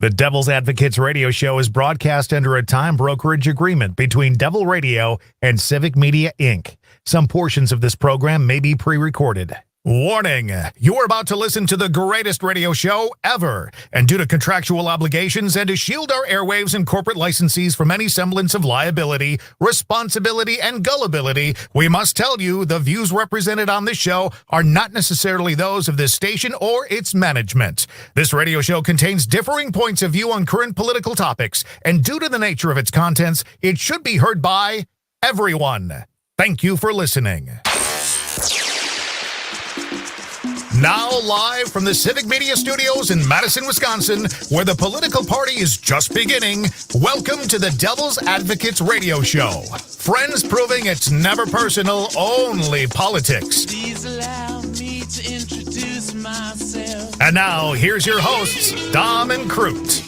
The Devil's Advocates radio show is broadcast under a time brokerage agreement between Devil Radio and Civic Media, Inc. Some portions of this program may be pre-recorded. Warning, you're about to listen to the greatest radio show ever, and due to contractual obligations and to shield our airwaves and corporate licensees from any semblance of liability, responsibility, and gullibility, we must tell you the views represented on this show are not necessarily those of this station or its management. This radio show contains differing points of view on current political topics, and due to the nature of its contents, it should be heard by everyone. Thank you for listening. Now live from the Civic Media Studios in Madison, Wisconsin, where the political party is just beginning, welcome to the Devil's Advocates radio show. Friends proving it's never personal, only politics. Please allow me to introduce myself. And now, here's your hosts, Dom and Crute.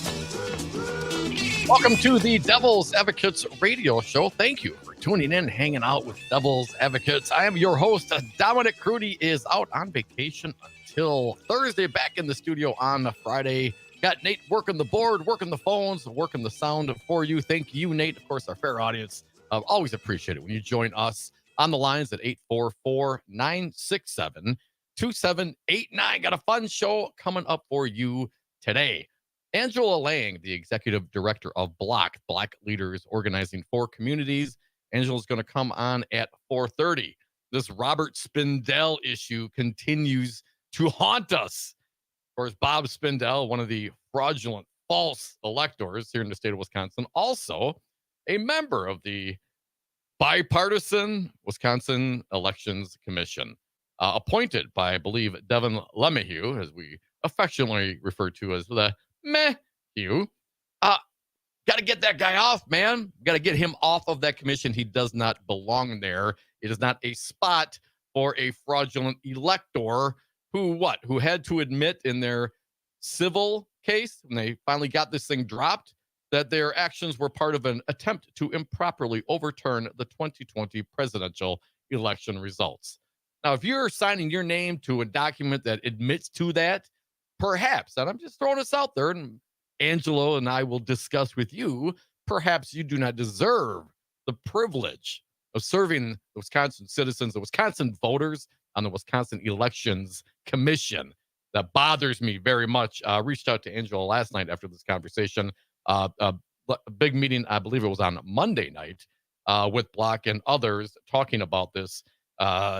Welcome to the Devil's Advocates radio show. Thank you for tuning in, hanging out with Devil's Advocates. I am your host, Dominic Crute, is out on vacation until Thursday, back in the studio on Friday. Got Nate working the board, working the phones, working the sound for you. Thank you, Nate. Of course, our fair audience. Always appreciate it when you join us on the lines at 844-967-2789. Got a fun show coming up for you today. Angela Lang, the executive director of Black Leaders Organizing for Communities. Angela's going to come on at 4:30. This Robert Spindell issue continues to haunt us. Of course, Bob Spindell, one of the fraudulent, false electors here in the state of Wisconsin, also a member of the bipartisan Wisconsin Elections Commission, appointed by, I believe, Devin LeMahieu, as we affectionately refer to as the Meh-Hugh. Got to get that guy off, man. Got to get him off of that commission. He does not belong there. It is not a spot for a fraudulent elector who had to admit in their civil case, when they finally got this thing dropped, that their actions were part of an attempt to improperly overturn the 2020 presidential election results. Now, if you're signing your name to a document that admits to that, perhaps, and I'm just throwing this out there, and Angelo and I will discuss with you, perhaps you do not deserve the privilege of serving the Wisconsin citizens, the Wisconsin voters on the Wisconsin Elections Commission. That bothers me very much. Reached out to Angelo last night after this conversation. A big meeting, I believe it was on Monday night, with Block and others talking about this.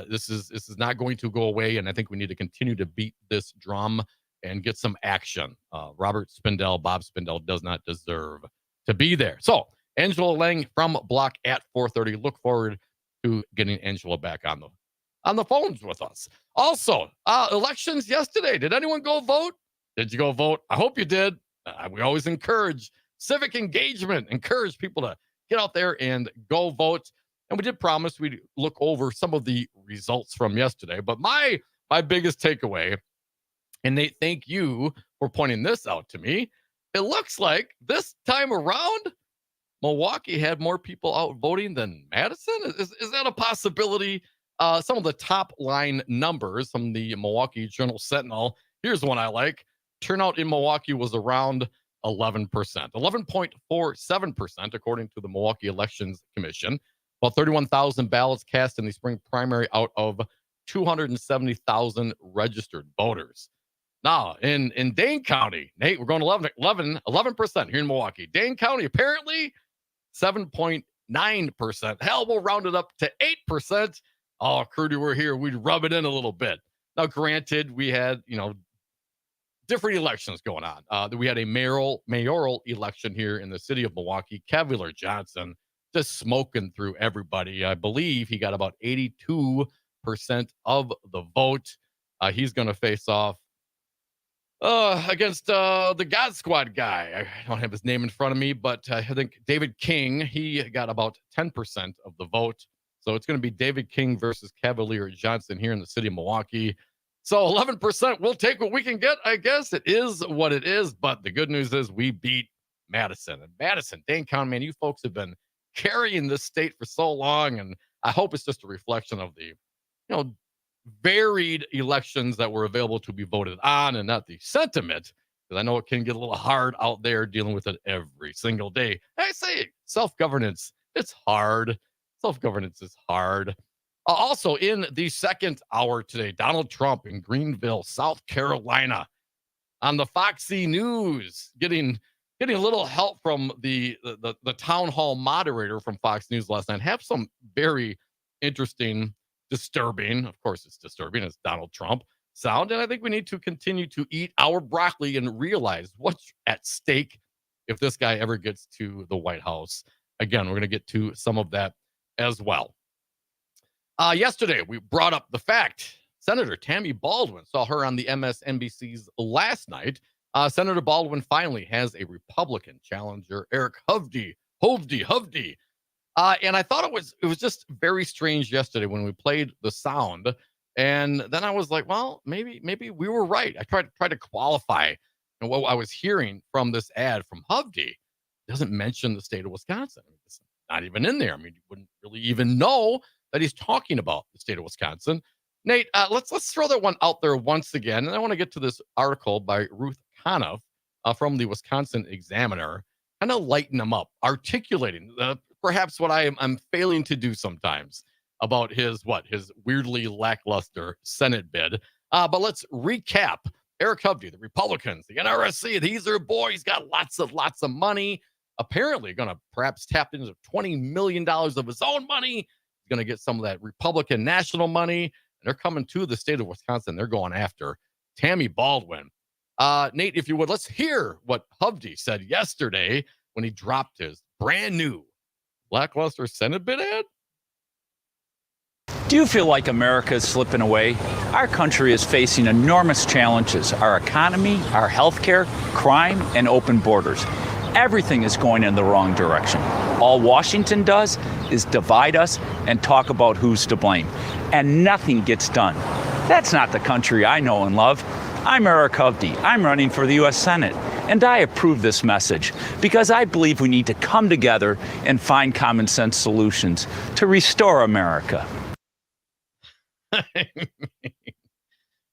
This is not going to go away, and I think we need to continue to beat this drum and get some action. Robert Spindell, Bob Spindell, does not deserve to be there. So, Angela Lang from Block at 4:30. Look forward to getting Angela back on the phones with us. Also, elections yesterday. Did anyone go vote? Did you go vote? I hope you did. We always encourage civic engagement, encourage people to get out there and go vote. And we did promise we'd look over some of the results from yesterday. But my biggest takeaway, and Nate, thank you for pointing this out to me. It looks like this time around, Milwaukee had more people out voting than Madison. Is that a possibility? Some of the top line numbers from the Milwaukee Journal Sentinel. Here's one I like. Turnout in Milwaukee was around 11%, 11.47%, according to the Milwaukee Elections Commission. About 31,000 ballots cast in the spring primary out of 270,000 registered voters. Now, in Dane County, Nate, we're going 11% here in Milwaukee. Dane County, apparently 7.9%. Hell, we'll round it up to 8%. Oh, Crute, we're here. We'd rub it in a little bit. Now, granted, we had, different elections going on. We had a mayoral election here in the city of Milwaukee. Cavalier Johnson just smoking through everybody. I believe he got about 82% of the vote. He's going to face off against the God Squad guy. I don't have his name in front of me, but I think David King, he got about 10% of the vote. So it's going to be David King versus Cavalier Johnson here in the city of Milwaukee. So 11%, we'll take what we can get, I guess. It is what it is, but the good news is we beat Madison. And Madison, Dane County, man, you folks have been carrying this state for so long, and I hope it's just a reflection of the, varied elections that were available to be voted on, and not the sentiment because I know it can get a little hard out there dealing with it every single day. I say self-governance, it's hard. Self-governance is hard. Also, in the second hour today, Donald Trump in Greenville, South Carolina, on the Foxy News, getting a little help from the town hall moderator from Fox News last night. Have some very interesting, disturbing, of course it's disturbing, it's Donald Trump sound, and I think we need to continue to eat our broccoli and realize what's at stake if this guy ever gets to the White House. Again, we're going to get to some of that as well. Yesterday, we brought up the fact Senator Tammy Baldwin, saw her on the MSNBC's last night. Senator Baldwin finally has a Republican challenger, Eric Hovde. And I thought it was just very strange yesterday when we played the sound. And then I was like, well, maybe we were right. I tried to qualify and what I was hearing from this ad from Hovde. It doesn't mention the state of Wisconsin. I mean, it's not even in there. I mean, you wouldn't really even know that he's talking about the state of Wisconsin. Nate, let's throw that one out there once again. And I want to get to this article by Ruth Conniff from the Wisconsin Examiner, kind of lighten them up, articulating perhaps what I'm failing to do sometimes about his weirdly lackluster Senate bid. But let's recap. Eric Hovde, the Republicans, the NRSC, these are boys, got lots of money. Apparently going to perhaps tap into $20 million of his own money. He's going to get some of that Republican national money. And they're coming to the state of Wisconsin. They're going after Tammy Baldwin. Nate, if you would, let's hear what Hovde said yesterday when he dropped his brand new lackluster Senate bid ad. Do you feel like America is slipping away? Our country is facing enormous challenges. Our economy, our healthcare, crime, and open borders. Everything is going in the wrong direction. All Washington does is divide us and talk about who's to blame. And nothing gets done. That's not the country I know and love. I'm Eric Hovde. I'm running for the U.S. Senate. And I approve this message because I believe we need to come together and find common sense solutions to restore America.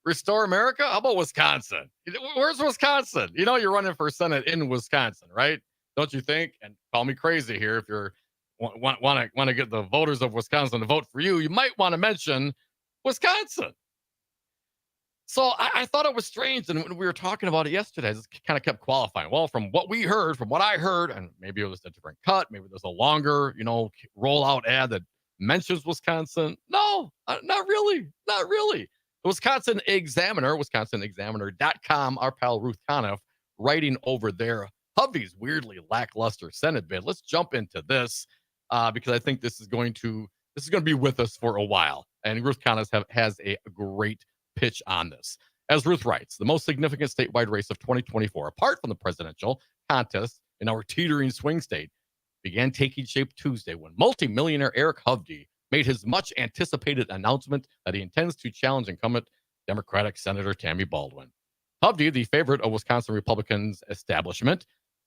Restore America? How about Wisconsin? Where's Wisconsin? You know you're running for Senate in Wisconsin, right? Don't you think? And call me crazy here if you're want to get the voters of Wisconsin to vote for you. You might want to mention Wisconsin. So I thought it was strange, and when we were talking about it yesterday, I just kind of kept qualifying. Well, from what I heard, and maybe it was a different cut, maybe there's a longer, rollout ad that mentions Wisconsin. No, not really. The Wisconsin Examiner, wisconsinexaminer.com, our pal Ruth Conniff, writing over there, Hovde's weirdly lackluster Senate bid. Let's jump into this because I think this is going to be with us for a while. And Ruth Conniff has a great pitch on this. As Ruth writes, the most significant statewide race of 2024, apart from the presidential contest in our teetering swing state, began taking shape Tuesday when multimillionaire Eric Hovde made his much-anticipated announcement that he intends to challenge incumbent Democratic Senator Tammy Baldwin. Hovde, the favorite of Wisconsin Republicans' establishment,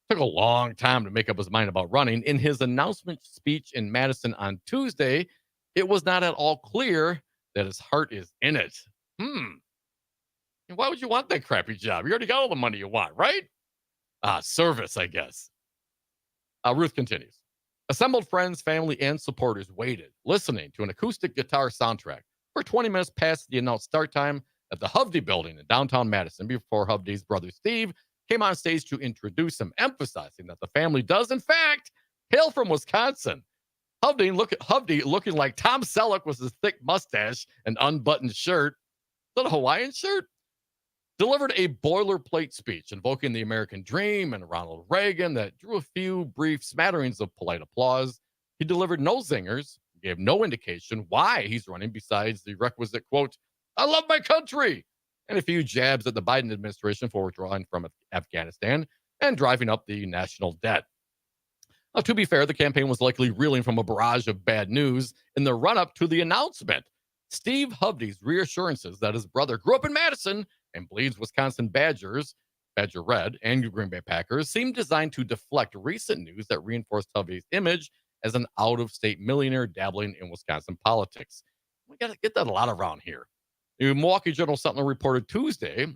took a long time to make up his mind about running. In his announcement speech in Madison on Tuesday, it was not at all clear that his heart is in it. Why would you want that crappy job? You already got all the money you want, right? Service, I guess. Ruth continues. Assembled friends, family, and supporters waited, listening to an acoustic guitar soundtrack for 20 minutes past the announced start time at the Hovde building in downtown Madison before Hovde's brother Steve came on stage to introduce him, emphasizing that the family does, in fact, hail from Wisconsin. Hovde looking like Tom Selleck with his thick mustache and unbuttoned shirt. Is that a Hawaiian shirt? Delivered a boilerplate speech invoking the American dream and Ronald Reagan that drew a few brief smatterings of polite applause. He delivered no zingers, gave no indication why he's running besides the requisite quote, "I love my country," and a few jabs at the Biden administration for withdrawing from Afghanistan and driving up the national debt. Now, to be fair, the campaign was likely reeling from a barrage of bad news in the run-up to the announcement. Steve Hovde's reassurances that his brother grew up in Madison and bleeds Wisconsin Badger Red, and Green Bay Packers seemed designed to deflect recent news that reinforced Hovde's image as an out-of-state millionaire dabbling in Wisconsin politics. We got to get that a lot around here. The Milwaukee Journal Sentinel reported Tuesday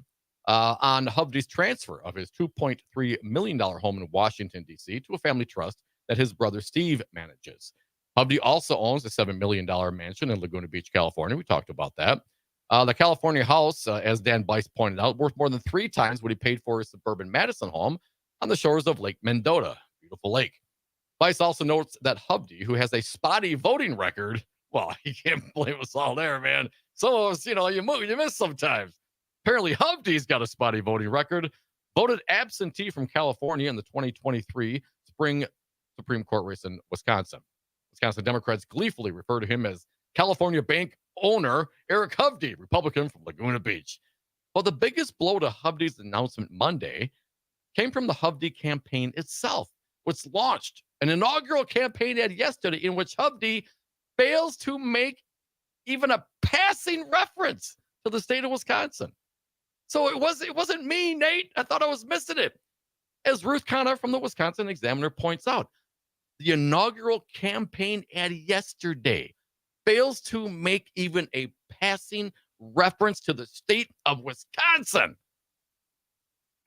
on Hovde's transfer of his $2.3 million home in Washington, D.C. to a family trust that his brother Steve manages. Hovde also owns a $7 million mansion in Laguna Beach, California. We talked about that. The California house, as Dan Bice pointed out, worth more than 3 times what he paid for his suburban Madison home on the shores of Lake Mendota. Beautiful lake. Bice also notes that Hovde, who has a spotty voting record, well, you can't blame us all there, man. Some of us, you miss sometimes. Apparently, Hovde's got a spotty voting record. Voted absentee from California in the 2023 spring Supreme Court race in Wisconsin. Wisconsin Democrats gleefully refer to him as California bank owner Eric Hovde, Republican from Laguna Beach. Well, the biggest blow to Hovde's announcement Monday came from the Hovde campaign itself, which launched an inaugural campaign ad yesterday in which Hovde fails to make even a passing reference to the state of Wisconsin. So it wasn't me, Nate. I thought I was missing it. As Ruth Connor from the Wisconsin Examiner points out, the inaugural campaign ad yesterday fails to make even a passing reference to the state of Wisconsin.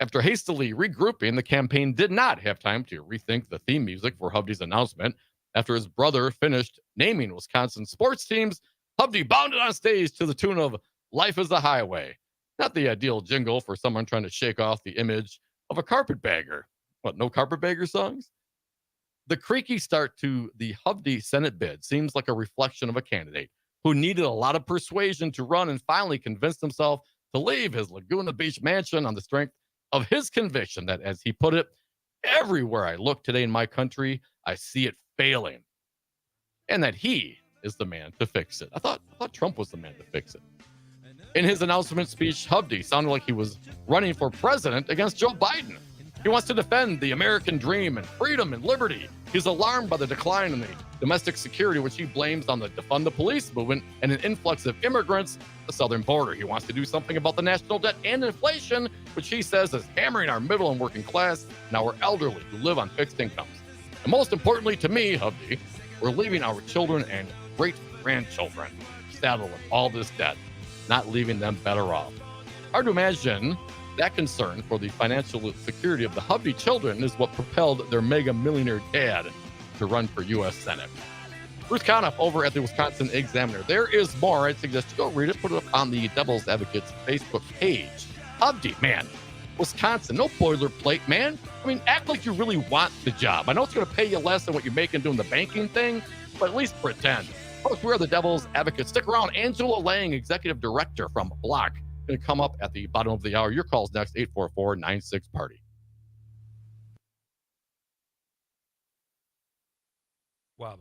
After hastily regrouping, the campaign did not have time to rethink the theme music for Hovde's announcement. After his brother finished naming Wisconsin sports teams, Hovde bounded on stage to the tune of Life is a Highway. Not the ideal jingle for someone trying to shake off the image of a carpetbagger. What, no carpetbagger songs? The creaky start to the Hovde Senate bid seems like a reflection of a candidate who needed a lot of persuasion to run and finally convinced himself to leave his Laguna Beach mansion on the strength of his conviction that, as he put it, everywhere I look today in my country, I see it failing, and that he is the man to fix it. I thought Trump was the man to fix it. In his announcement speech, Hovde sounded like he was running for president against Joe Biden. He wants to defend the American dream and freedom and liberty. He's alarmed by the decline in the domestic security, which he blames on the defund the police movement and an influx of immigrants at the southern border. He wants to do something about the national debt and inflation, which he says is hammering our middle and working class and our elderly who live on fixed incomes. And most importantly to me, Hovde, we're leaving our children and great-grandchildren saddled with all this debt, not leaving them better off. Hard to imagine that concern for the financial security of the Hovde children is what propelled their mega millionaire dad to run for U.S. Senate. Ruth Conniff over at the Wisconsin Examiner. There is more. I suggest you go read it. Put it up on the Devil's Advocates Facebook page. Hovde, man. Wisconsin, no boilerplate, man. I mean, act like you really want the job. I know it's going to pay you less than what you're making doing the banking thing, but at least pretend. Folks, we are the Devil's Advocates. Stick around. Angela Lang, Executive Director from Block, going to come up at the bottom of the hour. Your call's next, 844-96-PARTY. Waba.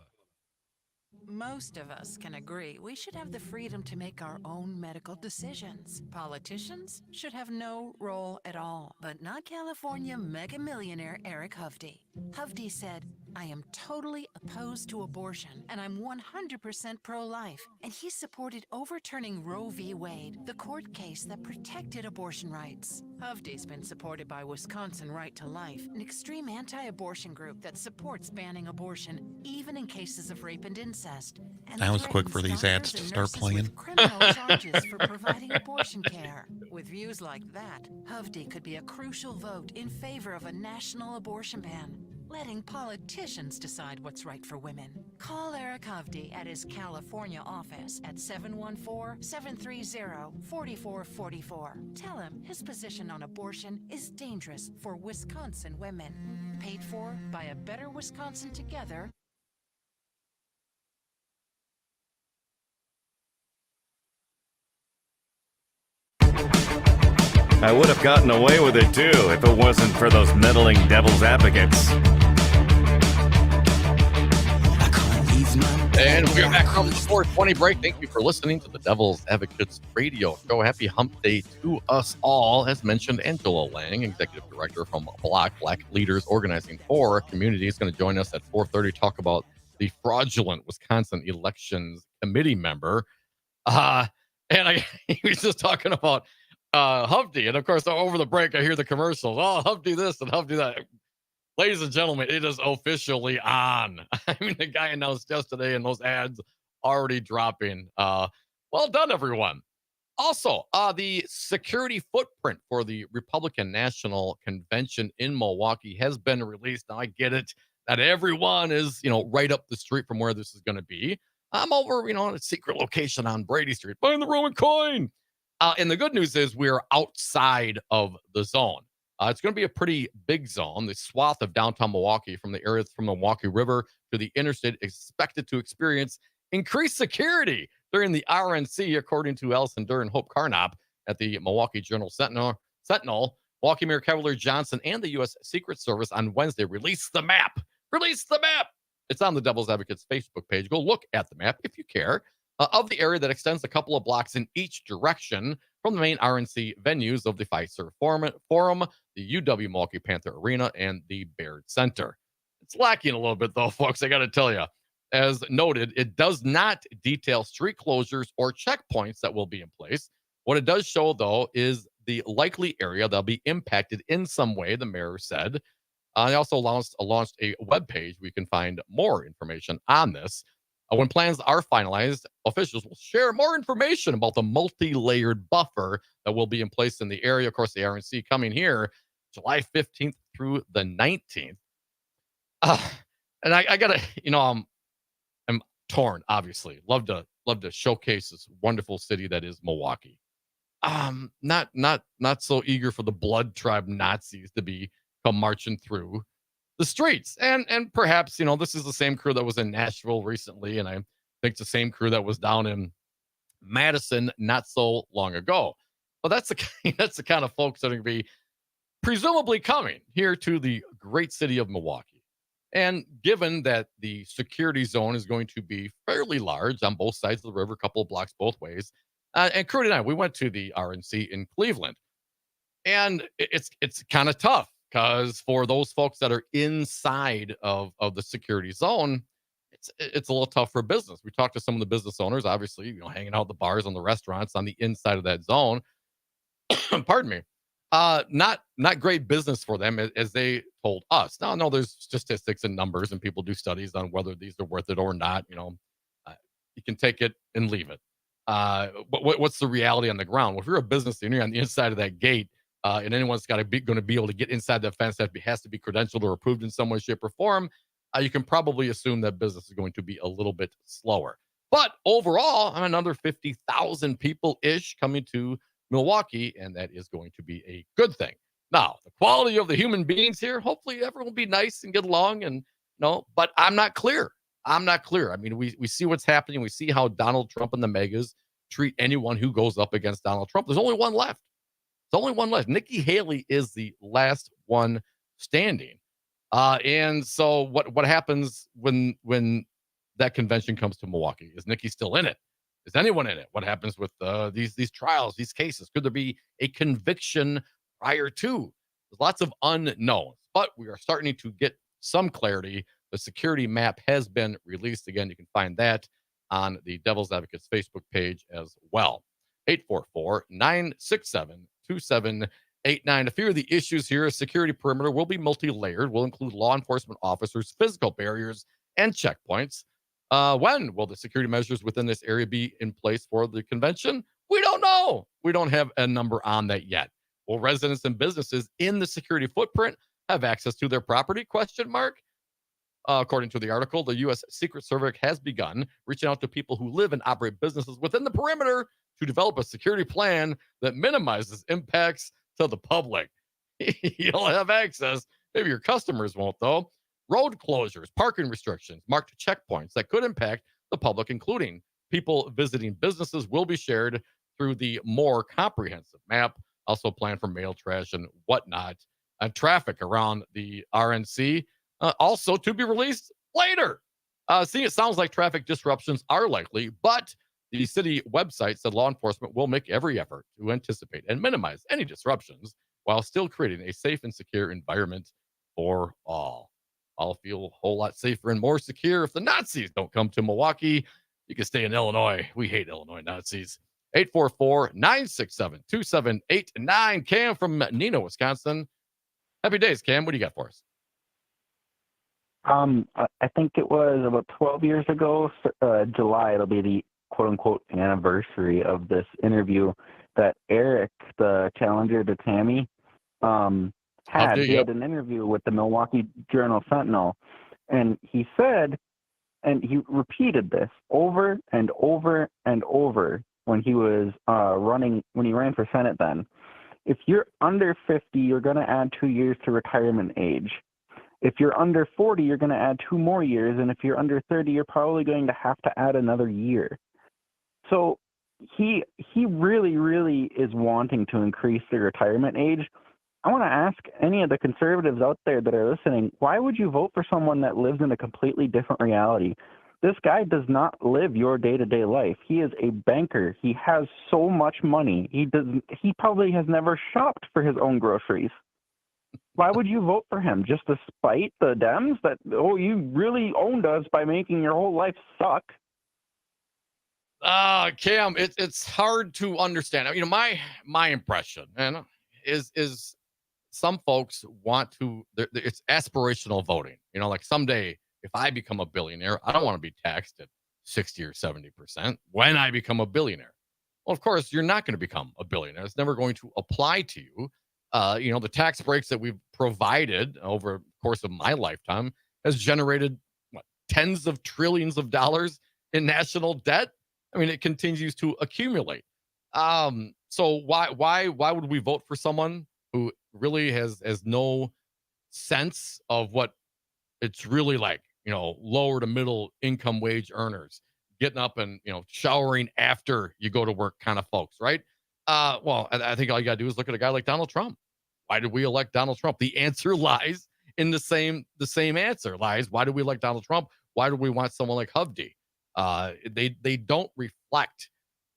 Most of us can agree we should have the freedom to make our own medical decisions. Politicians should have no role at all, but not California mega millionaire Eric Hovde. Hovde said, I am totally opposed to abortion, and I'm 100% pro-life. And he supported overturning Roe v. Wade, the court case that protected abortion rights. Hovde's been supported by Wisconsin Right to Life, an extreme anti-abortion group that supports banning abortion, even in cases of rape and incest. And I was quick for these ads to start playing. with criminal charges for providing abortion care. With views like that, Hovde could be a crucial vote in favor of a national abortion ban, letting politicians decide what's right for women. Call Eric Hovde at his California office at 714-730-4444. Tell him his position on abortion is dangerous for Wisconsin women. Paid for by A Better Wisconsin Together. I would have gotten away with it too if it wasn't for those meddling devil's advocates. And we are back from the 420 break. Thank you for listening to the Devil's Advocates Radio Show. Happy Hump Day to us all. As mentioned, Angela Lang, Executive Director from Block, Black Leaders Organizing for Community, is going to join us at 4:30 to talk about the fraudulent Wisconsin Elections Committee member. He was just talking about Hovde. And of course, over the break, I hear the commercials. Oh, Hovde this and Hovde that. Ladies and gentlemen, it is officially on. I mean, the guy announced yesterday and those ads already dropping. Well done, everyone. Also, the security footprint for the Republican National Convention in Milwaukee has been released. Now, I get it that everyone is, right up the street from where this is going to be. I'm over, on a secret location on Brady Street, buying the Roman coin. And the good news is we're outside of the zone. It's going to be a pretty big zone. The swath of downtown Milwaukee from the area from the Milwaukee River to the interstate expected to experience increased security during the RNC, according to Allison Durr and Hope Carnop at the Milwaukee Journal Sentinel. Milwaukee Mayor Cavalier Johnson and the U.S. Secret Service on Wednesday released the map. It's on the Devil's Advocates Facebook page. Go look at the map if you care, of the area that extends a couple of blocks in each direction from the main RNC venues of the Fiserv Forum, the UW Milwaukee Panther Arena, and the Baird Center. It's lacking a little bit, though, folks, I got to tell you. As noted, it does not detail street closures or checkpoints that will be in place. What it does show, though, is the likely area that'll be impacted in some way, the mayor said. They also launched a webpage where you can find more information on this. When plans are finalized, officials will share more information about the multi-layered buffer that will be in place in the area. Of course, the RNC coming here July 15th through the 19th. And I gotta, I'm torn, obviously. Love to showcase this wonderful city that is Milwaukee. Not so eager for the blood tribe Nazis to come marching through the streets. And perhaps, this is the same crew that was in Nashville recently, and I think it's the same crew that was down in Madison not so long ago. But that's the kind of folks that are going to be presumably coming here to the great city of Milwaukee. And given that the security zone is going to be fairly large on both sides of the river, a couple of blocks both ways, and Crute and I, we went to the RNC in Cleveland, and it's kind of tough because for those folks that are inside of the security zone, it's a little tough for business. We talked to some of the business owners, obviously, hanging out at the bars and the restaurants on the inside of that zone. Pardon me. Not great business for them as they told us. Now, I know there's statistics and numbers and people do studies on whether these are worth it or not. You can take it and leave it. But what's the reality on the ground? Well, if you're a business and you're on the inside of that gate, and anyone's going to be able to get inside the fence that has to be credentialed or approved in some way, shape, or form, you can probably assume that business is going to be a little bit slower. But overall, another 50,000 people-ish coming to Milwaukee, and that is going to be a good thing. Now, the quality of the human beings here, hopefully everyone will be nice and get along, and but I'm not clear. We see what's happening. We see how Donald Trump and the megas treat anyone who goes up against Donald Trump. There's only one left. Nikki Haley is the last one standing. And so what happens when that convention comes to Milwaukee? Is Nikki still in it? Is anyone in it? What happens with these trials, these cases? Could there be a conviction prior to? There's lots of unknowns, but we are starting to get some clarity. The security map has been released. Again, you can find that on the Devil's Advocates Facebook page as well. 844-967-2789. A few of the issues here: a security perimeter will be multi-layered, will include law enforcement officers, physical barriers, and checkpoints. When will the security measures within this area be in place for the convention? We don't know. We don't have a number on that yet. Will residents and businesses in the security footprint have access to their property? According to the article, the U.S. Secret Service has begun reaching out to people who live and operate businesses within the perimeter to develop a security plan that minimizes impacts to the public. You'll have access. Maybe your customers won't, though. Road closures, parking restrictions, marked checkpoints that could impact the public, including people visiting businesses, will be shared through the more comprehensive map. Also planned for mail, trash, and whatnot. Traffic around the RNC also to be released later. It sounds like traffic disruptions are likely, but the city website said law enforcement will make every effort to anticipate and minimize any disruptions while still creating a safe and secure environment for all. I'll feel a whole lot safer and more secure if the Nazis don't come to Milwaukee. You can stay in Illinois. We hate Illinois Nazis. 844-967-2789. Cam from Neenah, Wisconsin. Happy days, Cam. What do you got for us? I think it was about 12 years ago, July. It'll be the quote unquote anniversary of this interview that Eric, the challenger to Tammy, had. He had an interview with the Milwaukee Journal Sentinel, and he said, and he repeated this over and over and over when he was when he ran for Senate then. If you're under 50, you're going to add 2 years to retirement age. If you're under 40, you're going to add 2 more years. And if you're under 30, you're probably going to have to add another year. So he really, really is wanting to increase the retirement age. I want to ask any of the conservatives out there that are listening, why would you vote for someone that lives in a completely different reality? This guy does not live your day-to-day life. He is a banker. He has so much money. He probably has never shopped for his own groceries. Why would you vote for him? Just to spite the Dems that, oh, you really owned us by making your whole life suck? Cam, it's hard to understand. You know, my impression is some folks want to, it's aspirational voting. You know, like someday if I become a billionaire, I don't want to be taxed at 60 or 70% when I become a billionaire. Well, of course, you're not going to become a billionaire. It's never going to apply to you. You know, the tax breaks that we've provided over the course of my lifetime has generated tens of trillions of dollars in national debt. I mean, it continues to accumulate. So why would we vote for someone who really has no sense of what it's really like? You know, lower to middle income wage earners getting up and, you know, showering after you go to work kind of folks, right? Well, I think all you got to do is look at a guy like Donald Trump. Why did we elect Donald Trump? The answer lies in the same answer lies. Why do we elect Donald Trump? Why do we want someone like Hovde? They don't reflect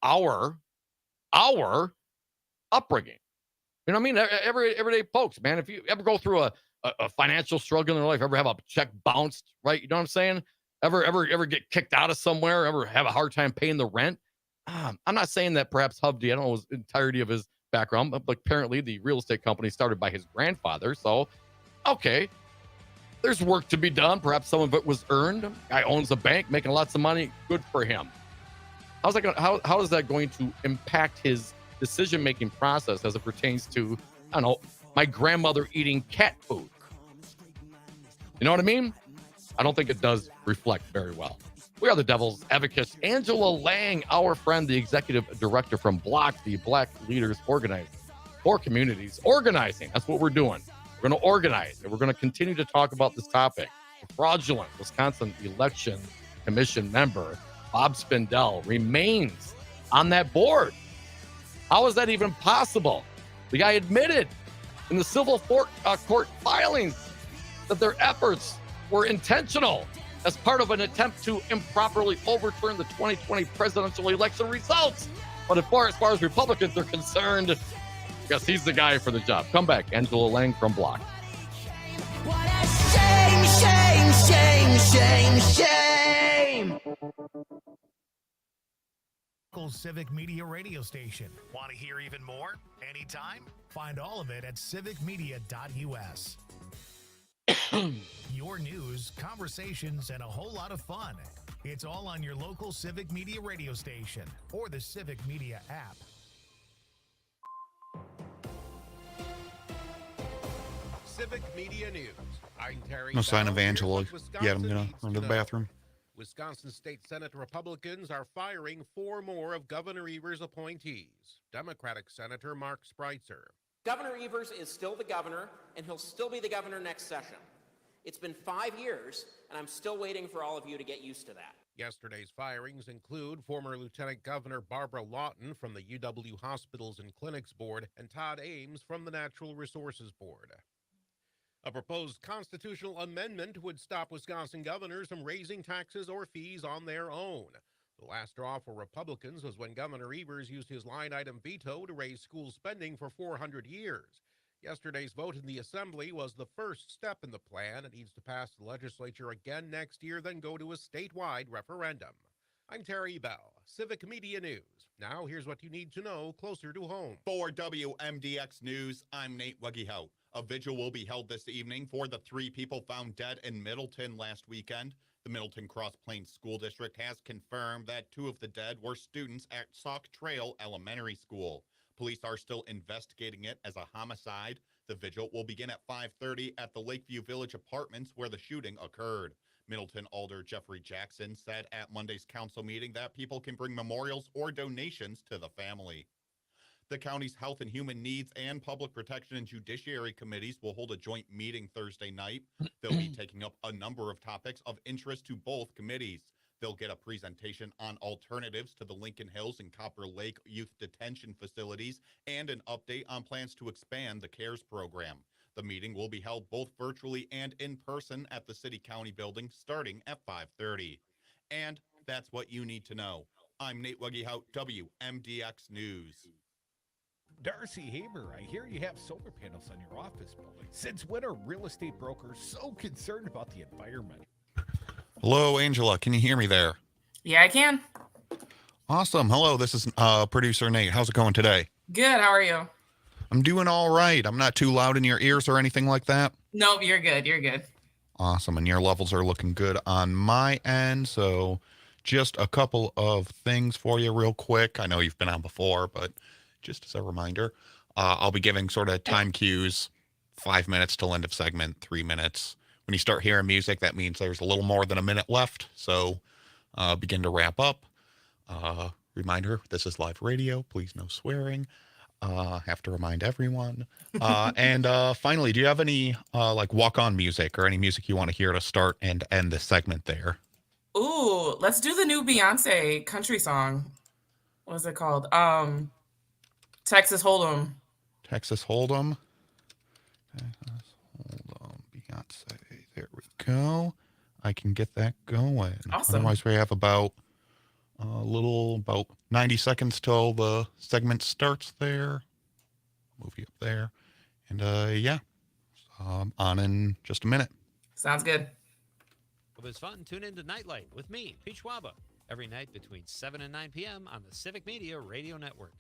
our upbringing. You know what I mean? Everyday folks, man. If you ever go through a financial struggle in your life, ever have a check bounced, right? You know what I'm saying? Ever get kicked out of somewhere? Ever have a hard time paying the rent? I'm not saying that perhaps Hovde, I don't know the entirety of his background, but apparently the real estate company started by his grandfather. So, okay, there's work to be done. Perhaps some of it was earned. Guy owns a bank, making lots of money. Good for him. How is that going to impact his decision-making process as it pertains to, I don't know, my grandmother eating cat food? You know what I mean? I don't think it does reflect very well. We are the Devil's Advocates. Angela Lang, our friend, the executive director from Block, the Black Leaders Organizing for Communities. Organizing, that's what we're doing. We're going to organize, and we're going to continue to talk about this topic. The fraudulent Wisconsin Election Commission member, Bob Spindell, remains on that board. How is that even possible? The guy admitted in the civil court filings that their efforts were intentional as part of an attempt to improperly overturn the 2020 presidential election results. But as far as Republicans are concerned, yes, he's the guy for the job. Come back, Angela Lang from Block. What a shame, shame, shame, shame, shame. Local Civic Media Radio Station. Want to hear even more? Anytime? Find all of it at civicmedia.us. Your news, conversations, and a whole lot of fun. It's all on your local Civic Media radio station or the Civic Media app. Civic Media News. I'm Terry. No sign of Angela yet. I'm going to run to the bathroom. Wisconsin State Senate Republicans are firing 4 more of Governor Evers' appointees. Democratic Senator Mark Spreitzer. Governor Evers is still the governor, and he'll still be the governor next session. It's been 5 years, and I'm still waiting for all of you to get used to that. Yesterday's firings include former Lieutenant Governor Barbara Lawton from the UW Hospitals and Clinics Board and Todd Ames from the Natural Resources Board. A proposed constitutional amendment would stop Wisconsin governors from raising taxes or fees on their own. The last straw for Republicans was when Governor Evers used his line-item veto to raise school spending for 400 years. Yesterday's vote in the Assembly was the first step in the plan. It needs to pass the legislature again next year, then go to a statewide referendum. I'm Terry Bell, Civic Media News. Now here's what you need to know closer to home. For WMDX News, I'm Nate Weggehout. A vigil will be held this evening for the 3 people found dead in Middleton last weekend. The Middleton Cross Plains School District has confirmed that 2 of the dead were students at Sauk Trail Elementary School. Police are still investigating it as a homicide. The vigil will begin at 5:30 at the Lakeview Village Apartments where the shooting occurred. Middleton Alder Jeffrey Jackson said at Monday's council meeting that people can bring memorials or donations to the family. The county's Health and Human Needs and Public Protection and Judiciary Committees will hold a joint meeting Thursday night. They'll be taking up a number of topics of interest to both committees. They'll get a presentation on alternatives to the Lincoln Hills and Copper Lake youth detention facilities and an update on plans to expand the CARES program. The meeting will be held both virtually and in person at the City County building starting at 5:30. And that's what you need to know. I'm Nate Wuggyhout, WMDX News. Darcy Haber, I hear you have solar panels on your office building. Since when are real estate brokers so concerned about the environment? Hello, Angela. Can you hear me there? Yeah, I can. Awesome. Hello, this is producer Nate. How's it going today? Good. How are you? I'm doing all right. I'm not too loud in your ears or anything like that. Nope, you're good. You're good. Awesome. And your levels are looking good on my end. So just a couple of things for you real quick. I know you've been on before, but just as a reminder, I'll be giving sort of time cues, 5 minutes till end of segment, 3 minutes. When you start hearing music, that means there's a little more than a minute left. So begin to wrap up. Reminder, this is live radio. Please no swearing. Have to remind everyone. And finally, do you have any like walk-on music or any music you want to hear to start and end this segment there? Ooh, let's do the new Beyonce country song. What is it called? Texas Hold'em. Texas Hold'em. Texas Hold'em. Beyonce. There we go. I can get that going. Awesome. Otherwise, we have about 90 seconds till the segment starts there. Move you up there. And on in just a minute. Sounds good. Well, it's fun. Tune in to Nightlight with me, Pete Schwaba, every night between 7 and 9 p.m. on the Civic Media Radio Network.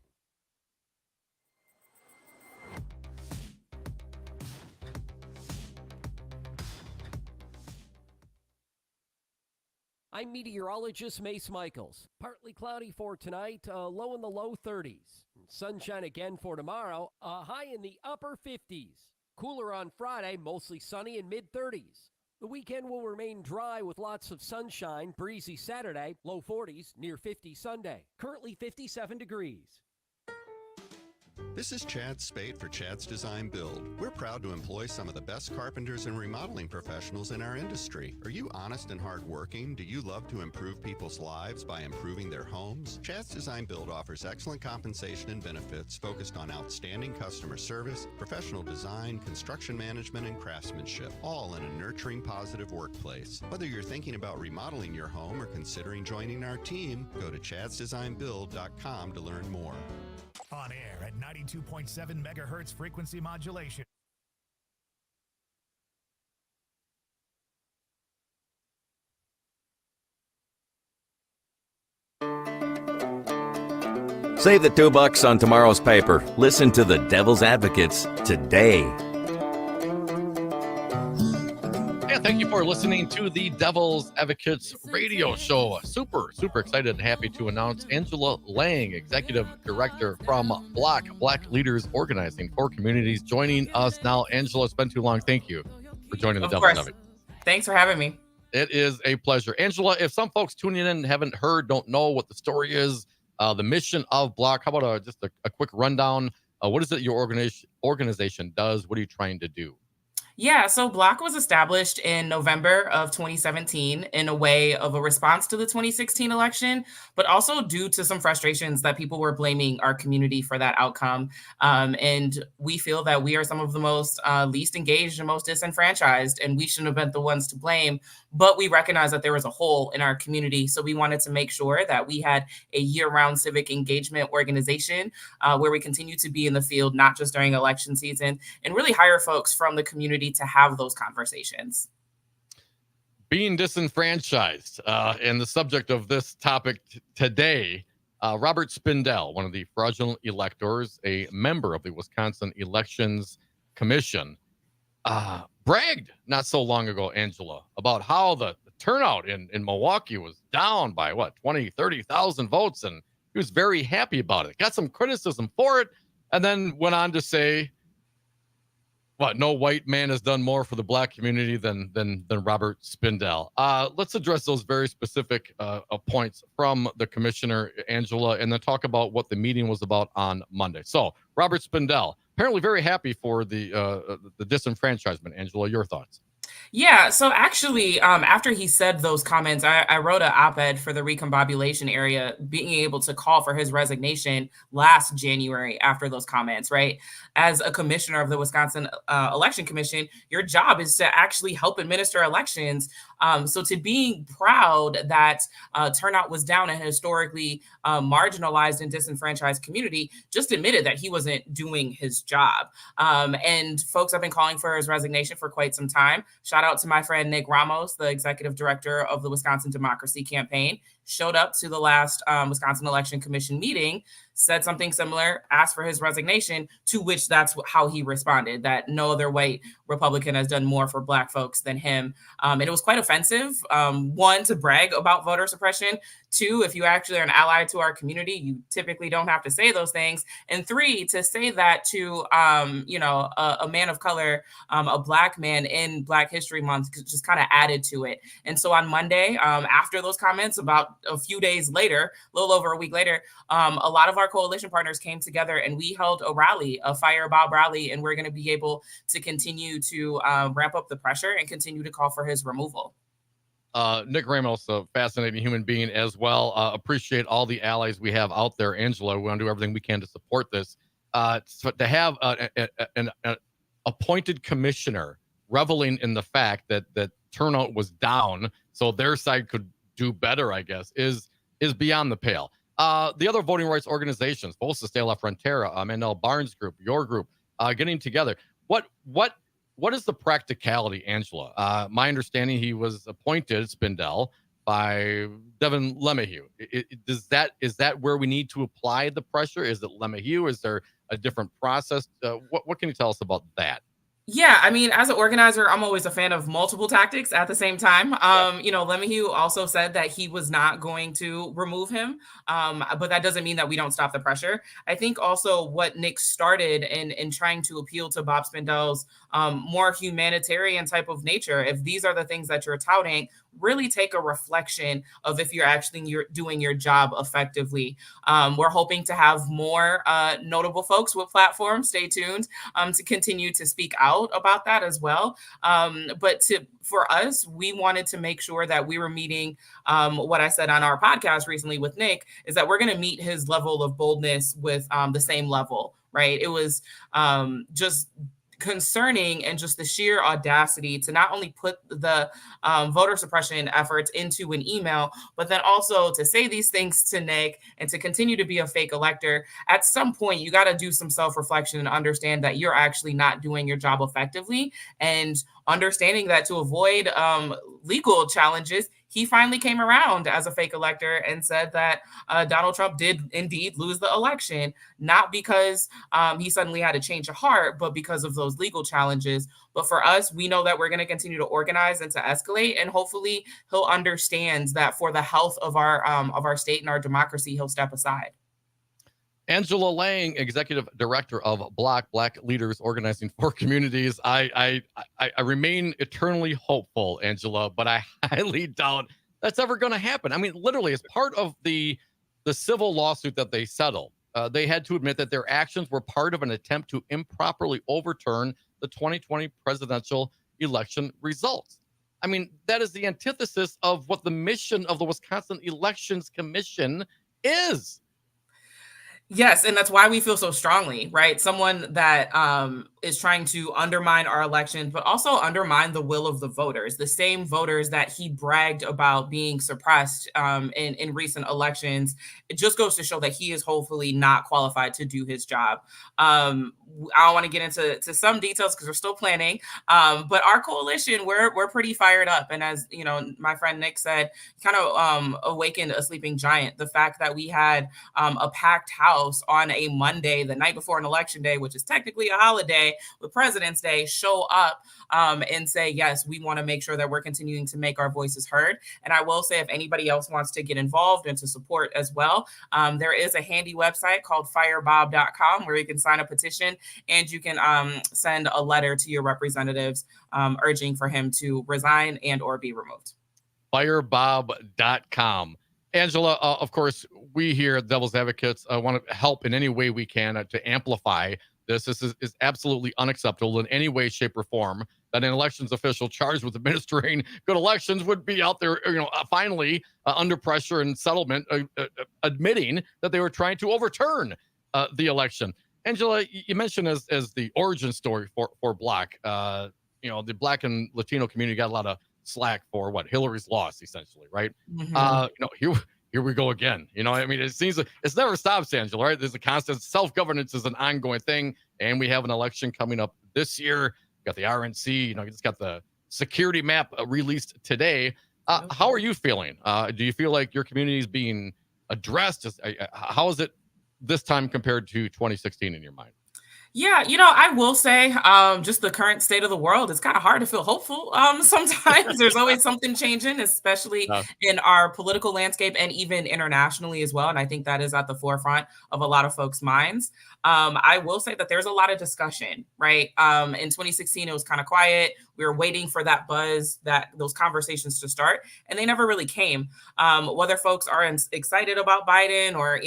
I'm meteorologist Mace Michaels. Partly cloudy for tonight, low in the low 30s. Sunshine again for tomorrow, high in the upper 50s. Cooler on Friday, mostly sunny in mid-30s. The weekend will remain dry with lots of sunshine, breezy Saturday, low 40s, near 50 Sunday. Currently 57 degrees. This is Chad Spate for Chad's Design Build. We're proud to employ some of the best carpenters and remodeling professionals in our industry. Are you honest and hardworking? Do you love to improve people's lives by improving their homes? Chad's Design Build offers excellent compensation and benefits focused on outstanding customer service, professional design, construction management, and craftsmanship, all in a nurturing, positive workplace. Whether you're thinking about remodeling your home or considering joining our team, go to chadsdesignbuild.com to learn more. On air at 92.7 megahertz frequency modulation. Save the $2 on tomorrow's paper. Listen to the Devil's Advocates today. Yeah, thank you for listening to the Devil's Advocates radio show. Super excited and happy to announce Angela Lang, Executive Director from Black Leaders Organizing for Communities, joining us now. Angela, it's been too long. Thank you for joining the Devil's Advocates. Thanks for having me. It is a pleasure. Angela, if some folks tuning in haven't heard, don't know what the story is, the mission of Block, how about just a quick rundown? What is it your organization does? What are you trying to do? Yeah, so Block was established in November of 2017 in a way of a response to the 2016 election, but also due to some frustrations that people were blaming our community for that outcome. And we feel that we are some of the most least engaged and most disenfranchised, and we shouldn't have been the ones to blame. But we recognize that there was a hole in our community. So we wanted to make sure that we had a year-round civic engagement organization where we continue to be in the field, not just during election season, and really hire folks from the community to have those conversations. Being disenfranchised, and the subject of this topic today, Robert Spindell, one of the fraudulent electors, a member of the Wisconsin Elections Commission, bragged not so long ago, Angela, about how the turnout in Milwaukee was down by 30,000 votes, and he was very happy about it. Got some criticism for it, and then went on to say, no white man has done more for the black community than Robert Spindell. Let's address those very specific points from the commissioner, Angela, and then talk about what the meeting was about on Monday. So, Robert Spindell, apparently very happy for the disenfranchisement. Angela, your thoughts? Yeah, so actually, after he said those comments, I wrote an op-ed for the recombobulation area, being able to call for his resignation last January after those comments, right? As a commissioner of the Wisconsin Election Commission, your job is to actually help administer elections. So to being proud that turnout was down in a historically marginalized and disenfranchised community, just admitted that he wasn't doing his job. And folks have been calling for his resignation for quite some time. Shout out to my friend Nick Ramos, the executive director of the Wisconsin Democracy Campaign, showed up to the last Wisconsin Election Commission meeting, said something similar, asked for his resignation, to which that's how he responded, that no other white Republican has done more for Black folks than him. And it was quite offensive. One, to brag about voter suppression. Two, if you actually are an ally to our community, you typically don't have to say those things. And three, to say that to, a man of color, a Black man in Black History Month, just kind of added to it. And so on Monday, after those comments, about a few days later, a little over a week later, a lot of our coalition partners came together and we held a rally, a Fire Bob rally, and we're going to be able to continue to ramp up the pressure and continue to call for his removal. Nick Ramos, a fascinating human being as well. Appreciate all the allies we have out there. Angela, we want to do everything we can to support this. So to have an appointed commissioner reveling in the fact that turnout was down, so their side could do better, I guess, is beyond the pale. The other voting rights organizations, both Stay La Frontera, Mandel Barnes Group, your group, getting together. What is the practicality, Angela? My understanding, he was appointed, Spindell, by Devin LeMahieu. Is that where we need to apply the pressure? Is it LeMahieu? Is there a different process? What can you tell us about that? Yeah, I mean, as an organizer, I'm always a fan of multiple tactics at the same time. LeMahieu also said that he was not going to remove him, but that doesn't mean that we don't stop the pressure. I think also what Nick started in trying to appeal to Bob Spindell's more humanitarian type of nature, if these are the things that you're touting, really take a reflection of if you're doing your job effectively. We're hoping to have more notable folks with platforms. Stay tuned to continue to speak out about that as well. But for us, we wanted to make sure that we were meeting what I said on our podcast recently with Nick, is that we're going to meet his level of boldness with the same level, right? It was just concerning, and just the sheer audacity to not only put the voter suppression efforts into an email, but then also to say these things to Nick and to continue to be a fake elector. At some point, you got to do some self-reflection and understand that you're actually not doing your job effectively, and understanding that to avoid legal challenges, he finally came around as a fake elector and said that Donald Trump did indeed lose the election, not because he suddenly had a change of heart, but because of those legal challenges. But for us, we know that we're going to continue to organize and to escalate, and hopefully he'll understand that for the health of our state and our democracy, he'll step aside. Angela Lang, Executive Director of Black Leaders Organizing for Communities. I remain eternally hopeful, Angela, but I highly doubt that's ever going to happen. I mean, literally, as part of the civil lawsuit that they settled, they had to admit that their actions were part of an attempt to improperly overturn the 2020 presidential election results. I mean, that is the antithesis of what the mission of the Wisconsin Elections Commission is. Yes, and that's why we feel so strongly, right? Someone that is trying to undermine our elections, but also undermine the will of the voters, the same voters that he bragged about being suppressed in recent elections. It just goes to show that he is hopefully not qualified to do his job. I don't want to get into some details because we're still planning, but our coalition, we're pretty fired up. And as you know, my friend Nick said, kind of awakened a sleeping giant. The fact that we had a packed house House on a Monday, the night before an election day, which is technically a holiday with President's Day, show up and say, yes, we want to make sure that we're continuing to make our voices heard. And I will say, if anybody else wants to get involved and to support as well, there is a handy website called firebob.com where you can sign a petition and you can send a letter to your representatives urging for him to resign and or be removed. Firebob.com. Angela, of course, we here at Devil's Advocates want to help in any way we can to amplify this. This is absolutely unacceptable in any way, shape, or form that an elections official charged with administering good elections would be out there, finally under pressure and settlement, admitting that they were trying to overturn the election. Angela, you mentioned as the origin story for Black, the Black and Latino community got a lot of slack for Hillary's loss, essentially, right? Mm-hmm. Here we go again. It seems it's never stops, Angela, right? There's a constant self-governance is an ongoing thing, and we have an election coming up this year. Got the RNC, you just got the security map released today. How are you feeling? Do you feel like your community is being addressed? How is it this time compared to 2016 in your mind? Yeah, I will say just the current state of the world, it's kind of hard to feel hopeful. Sometimes there's always something changing, especially in our political landscape and even internationally as well. And I think that is at the forefront of a lot of folks' minds. I will say that there's a lot of discussion, right? In 2016, it was kind of quiet. We were waiting for that buzz, those conversations to start, and they never really came. Whether folks are excited about Biden or,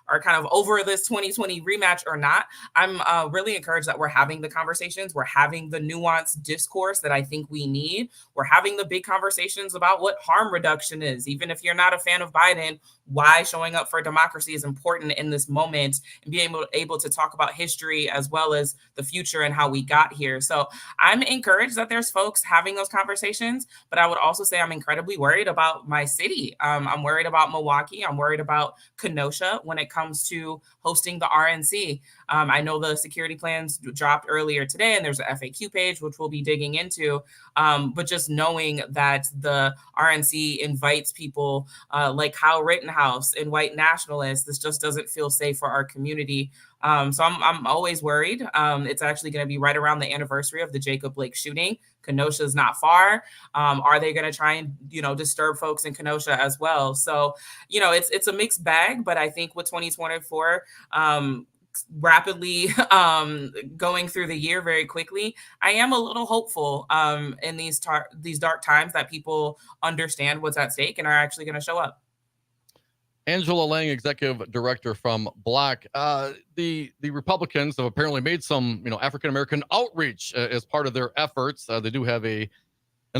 are kind of over this 2020 rematch or not, I'm really encouraged that we're having the conversations. We're having the nuanced discourse that I think we need. We're having the big conversations about what harm reduction is. Even if you're not a fan of Biden, why showing up for democracy is important in this moment, and being able to talk about history as well as the future and how we got here. So I'm encouraged that there's folks having those conversations, but I would also say I'm incredibly worried about my city. I'm worried about Milwaukee. I'm worried about Kenosha when it comes to hosting the RNC. I know the security plans dropped earlier today, and there's an FAQ page, which we'll be digging into. But just knowing that the RNC invites people like Kyle Rittenhouse and white nationalists, this just doesn't feel safe for our community. So I'm always worried. It's actually going to be right around the anniversary of the Jacob Blake shooting. Kenosha is not far. Are they going to try and, disturb folks in Kenosha as well? So, it's a mixed bag, but I think with 2024, rapidly going through the year very quickly, I am a little hopeful in these dark times that people understand what's at stake and are actually going to show up. Angela Lang, Executive Director from Black. The Republicans have apparently made some, African-American outreach as part of their efforts. They do have an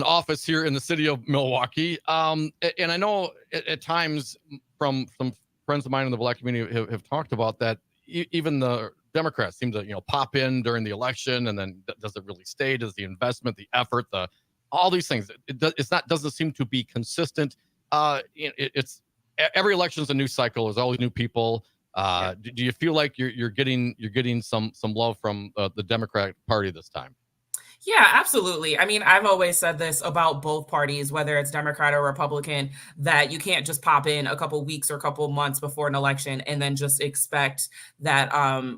office here in the city of Milwaukee. And I know at times from some friends of mine in the Black community have talked about that. Even the Democrats seem to, pop in during the election, and then does it really stay? Does the investment, the effort, all these things, doesn't seem to be consistent. It's every election is a new cycle. There's always new people. Do you feel like you're getting some love from the Democratic Party this time? Yeah, absolutely. I mean, I've always said this about both parties, whether it's Democrat or Republican, that you can't just pop in a couple weeks or a couple months before an election and then just expect that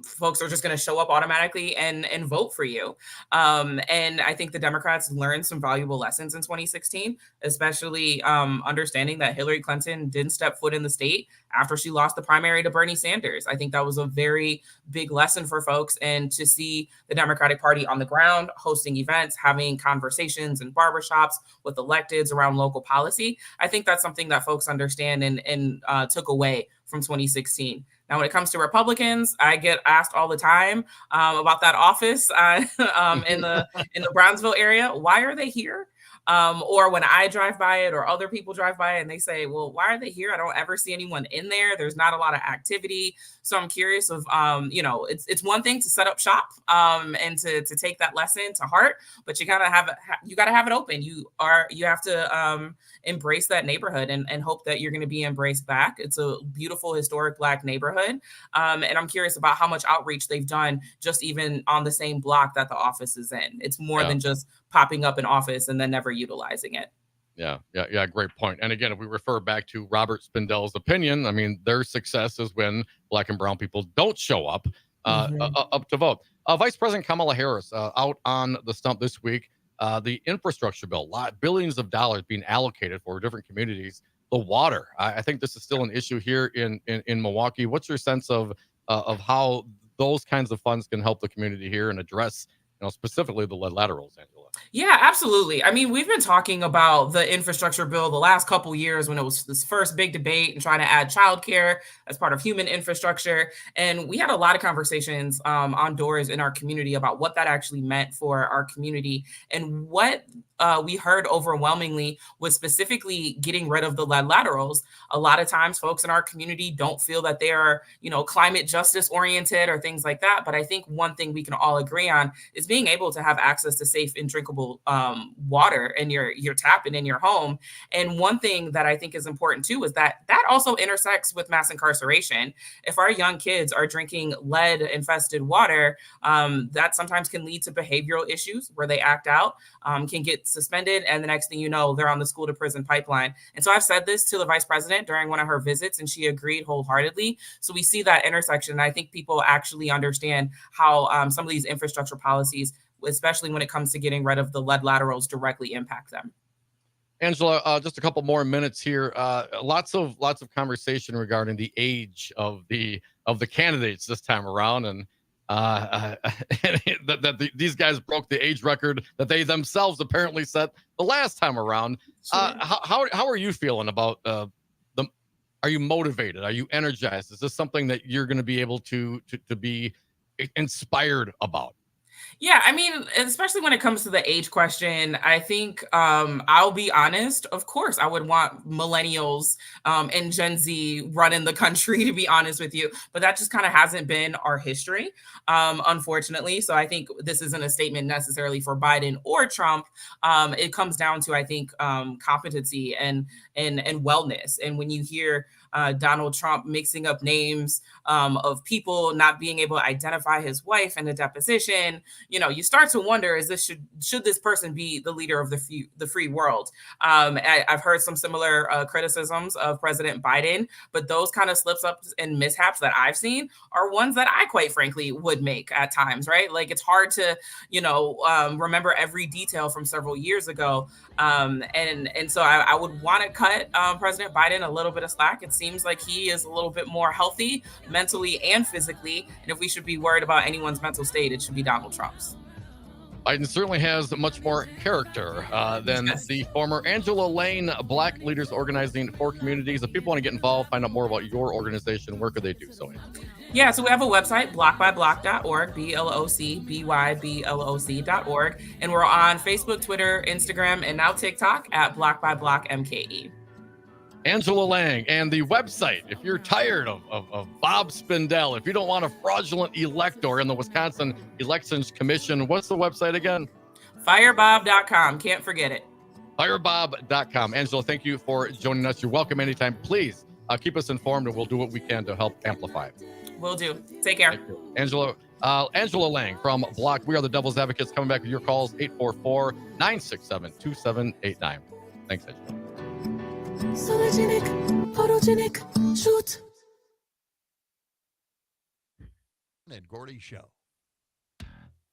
folks are just going to show up automatically and vote for you. And I think the Democrats learned some valuable lessons in 2016, especially understanding that Hillary Clinton didn't step foot in the state after she lost the primary to Bernie Sanders. I think that was a very big lesson for folks, and to see the Democratic Party on the ground hosting events, having conversations in barbershops with electeds around local policy, I think that's something that folks understand and took away from 2016. Now, when it comes to Republicans, I get asked all the time about that office in the Brownsville area. Why are they here? Or when I drive by it or other people drive by it and they say, well, why are they here? I don't ever see anyone in there. There's not a lot of activity. So I'm curious of, it's one thing to set up shop and to take that lesson to heart, but you gotta have it open. You have to embrace that neighborhood and hope that you're going to be embraced back. It's a beautiful, historic Black neighborhood. And I'm curious about how much outreach they've done just even on the same block that the office is in. It's more than just popping up an office and then never utilizing it. Yeah. Great point. And again, if we refer back to Robert Spindell's opinion, I mean, their success is when Black and brown people don't show up up to vote. Vice President Kamala Harris out on the stump this week. The infrastructure bill, billions of dollars being allocated for different communities. The water. I think this is still an issue here in Milwaukee. What's your sense of how those kinds of funds can help the community here and address, specifically the lead laterals, Angela? Yeah, absolutely. I mean, we've been talking about the infrastructure bill the last couple years when it was this first big debate and trying to add childcare as part of human infrastructure. And we had a lot of conversations on doors in our community about what that actually meant for our community. And what we heard overwhelmingly was specifically getting rid of the lead laterals. A lot of times folks in our community don't feel that they are, climate justice oriented or things like that. But I think one thing we can all agree on is being able to have access to safe and drinkable water in your tap and in your home. And one thing that I think is important too is that also intersects with mass incarceration. If our young kids are drinking lead infested water, that sometimes can lead to behavioral issues where they act out, can get suspended, and the next thing you know, they're on the school to prison pipeline. And so I've said this to the vice president during one of her visits, and she agreed wholeheartedly. So we see that intersection. And I think people actually understand how some of these infrastructure policies, especially when it comes to getting rid of the lead laterals, directly impact them. Angela, just a couple more minutes here. Lots of conversation regarding the age of the candidates this time around, and these guys broke the age record that they themselves apparently set the last time around. How are you feeling about them? Are you motivated? Are you energized? Is this something that you're going to be able to be inspired about? Yeah, I mean, especially when it comes to the age question, I think I'll be honest. Of course, I would want millennials and Gen Z running the country, to be honest with you. But that just kind of hasn't been our history, unfortunately. So I think this isn't a statement necessarily for Biden or Trump. It comes down to, I think, competency and wellness. And when you hear Donald Trump mixing up names of people, not being able to identify his wife in a deposition, you start to wonder: should this person be the leader of the free world? I've heard some similar criticisms of President Biden, but those kind of slips ups and mishaps that I've seen are ones that I, quite frankly, would make at times. Right? Like, it's hard to remember every detail from several years ago, and so I would want to cut President Biden a little bit of slack. It seems like he is a little bit more healthy mentally and physically, and if we should be worried about anyone's mental state, it should be Donald Trump's. Biden certainly has much more character than the former. Angela Lane, Black Leaders Organizing for Communities. If people want to get involved, find out more about your organization, where could they do so? Yeah, so we have a website, blockbyblock.org, BLOCBYBLOC.org, and we're on Facebook, Twitter, Instagram, and now TikTok at blockbyblockmke. Angela Lang, and the website, if you're tired of Bob Spindell, if you don't want a fraudulent elector in the Wisconsin Elections Commission, what's the website again? Firebob.com. Can't forget it. Firebob.com. Angela, thank you for joining us. You're welcome anytime. Please keep us informed, and we'll do what we can to help amplify it. Will do. Take care. Angela Lang from Block. We are the Devil's Advocates, coming back with your calls, 844-967-2789. Thanks, Angela. Sologenic, photogenic, shoot. Ed Gordy Show.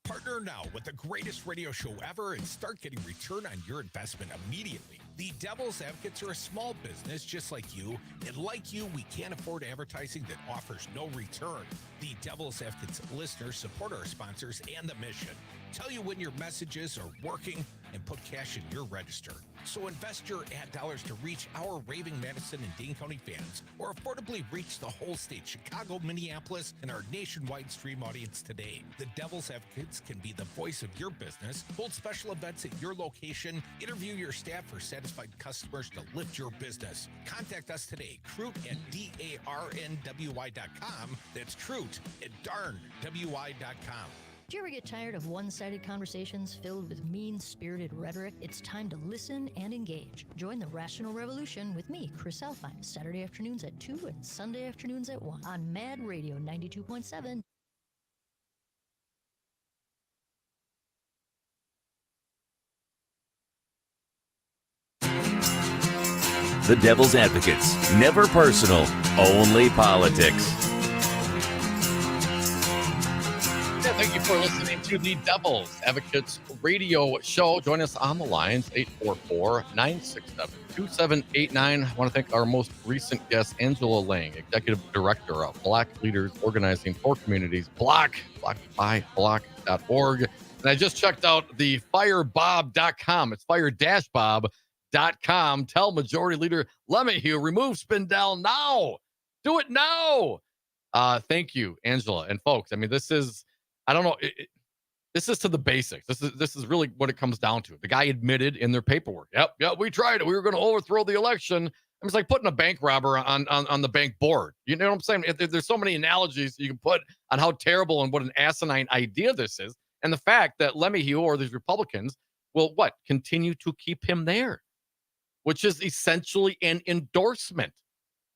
Partner now with the greatest radio show ever and start getting return on your investment immediately. The Devil's Advocates are a small business just like you, and like you, we can't afford advertising that offers no return. The Devil's Advocates listeners support our sponsors and the mission. Tell you when your messages are working and put cash in your register. So invest your ad dollars to reach our raving Madison and Dane County fans, or affordably reach the whole state, Chicago, Minneapolis, and our nationwide stream audience today. The Devil's Advocates can be the voice of your business, hold special events at your location, interview your staff for satisfied customers to lift your business. Contact us today, Crute at DARNWI.com. That's Crute at DARNWI.com. Do you ever get tired of one-sided conversations filled with mean-spirited rhetoric? It's time to listen and engage. Join the Rational Revolution with me, Chris Alpine, Saturday afternoons at 2 and Sunday afternoons at 1 on Mad Radio 92.7. The Devil's Advocates. Never personal, only politics. Yeah, thank you for listening to the Devil's Advocates radio show. Join us on the lines, 844-967-2789. I want to thank our most recent guest, Angela Lang, Executive Director of Black Leaders Organizing for Communities, block.org. And I just checked out the firebob.com. It's fire-bob.com. Tell Majority Leader LeMahieu, remove Spindell now. Do it now. Thank you, Angela. And folks, I mean, this is, I don't know, this is to the basics. This is really what it comes down to. The guy admitted in their paperwork, yep, we tried it. We were going to overthrow the election. It's like putting a bank robber on the bank board. You know what I'm saying? There's so many analogies you can put on how terrible and what an asinine idea this is. And the fact that LeMahieu or these Republicans will continue to keep him there, which is essentially an endorsement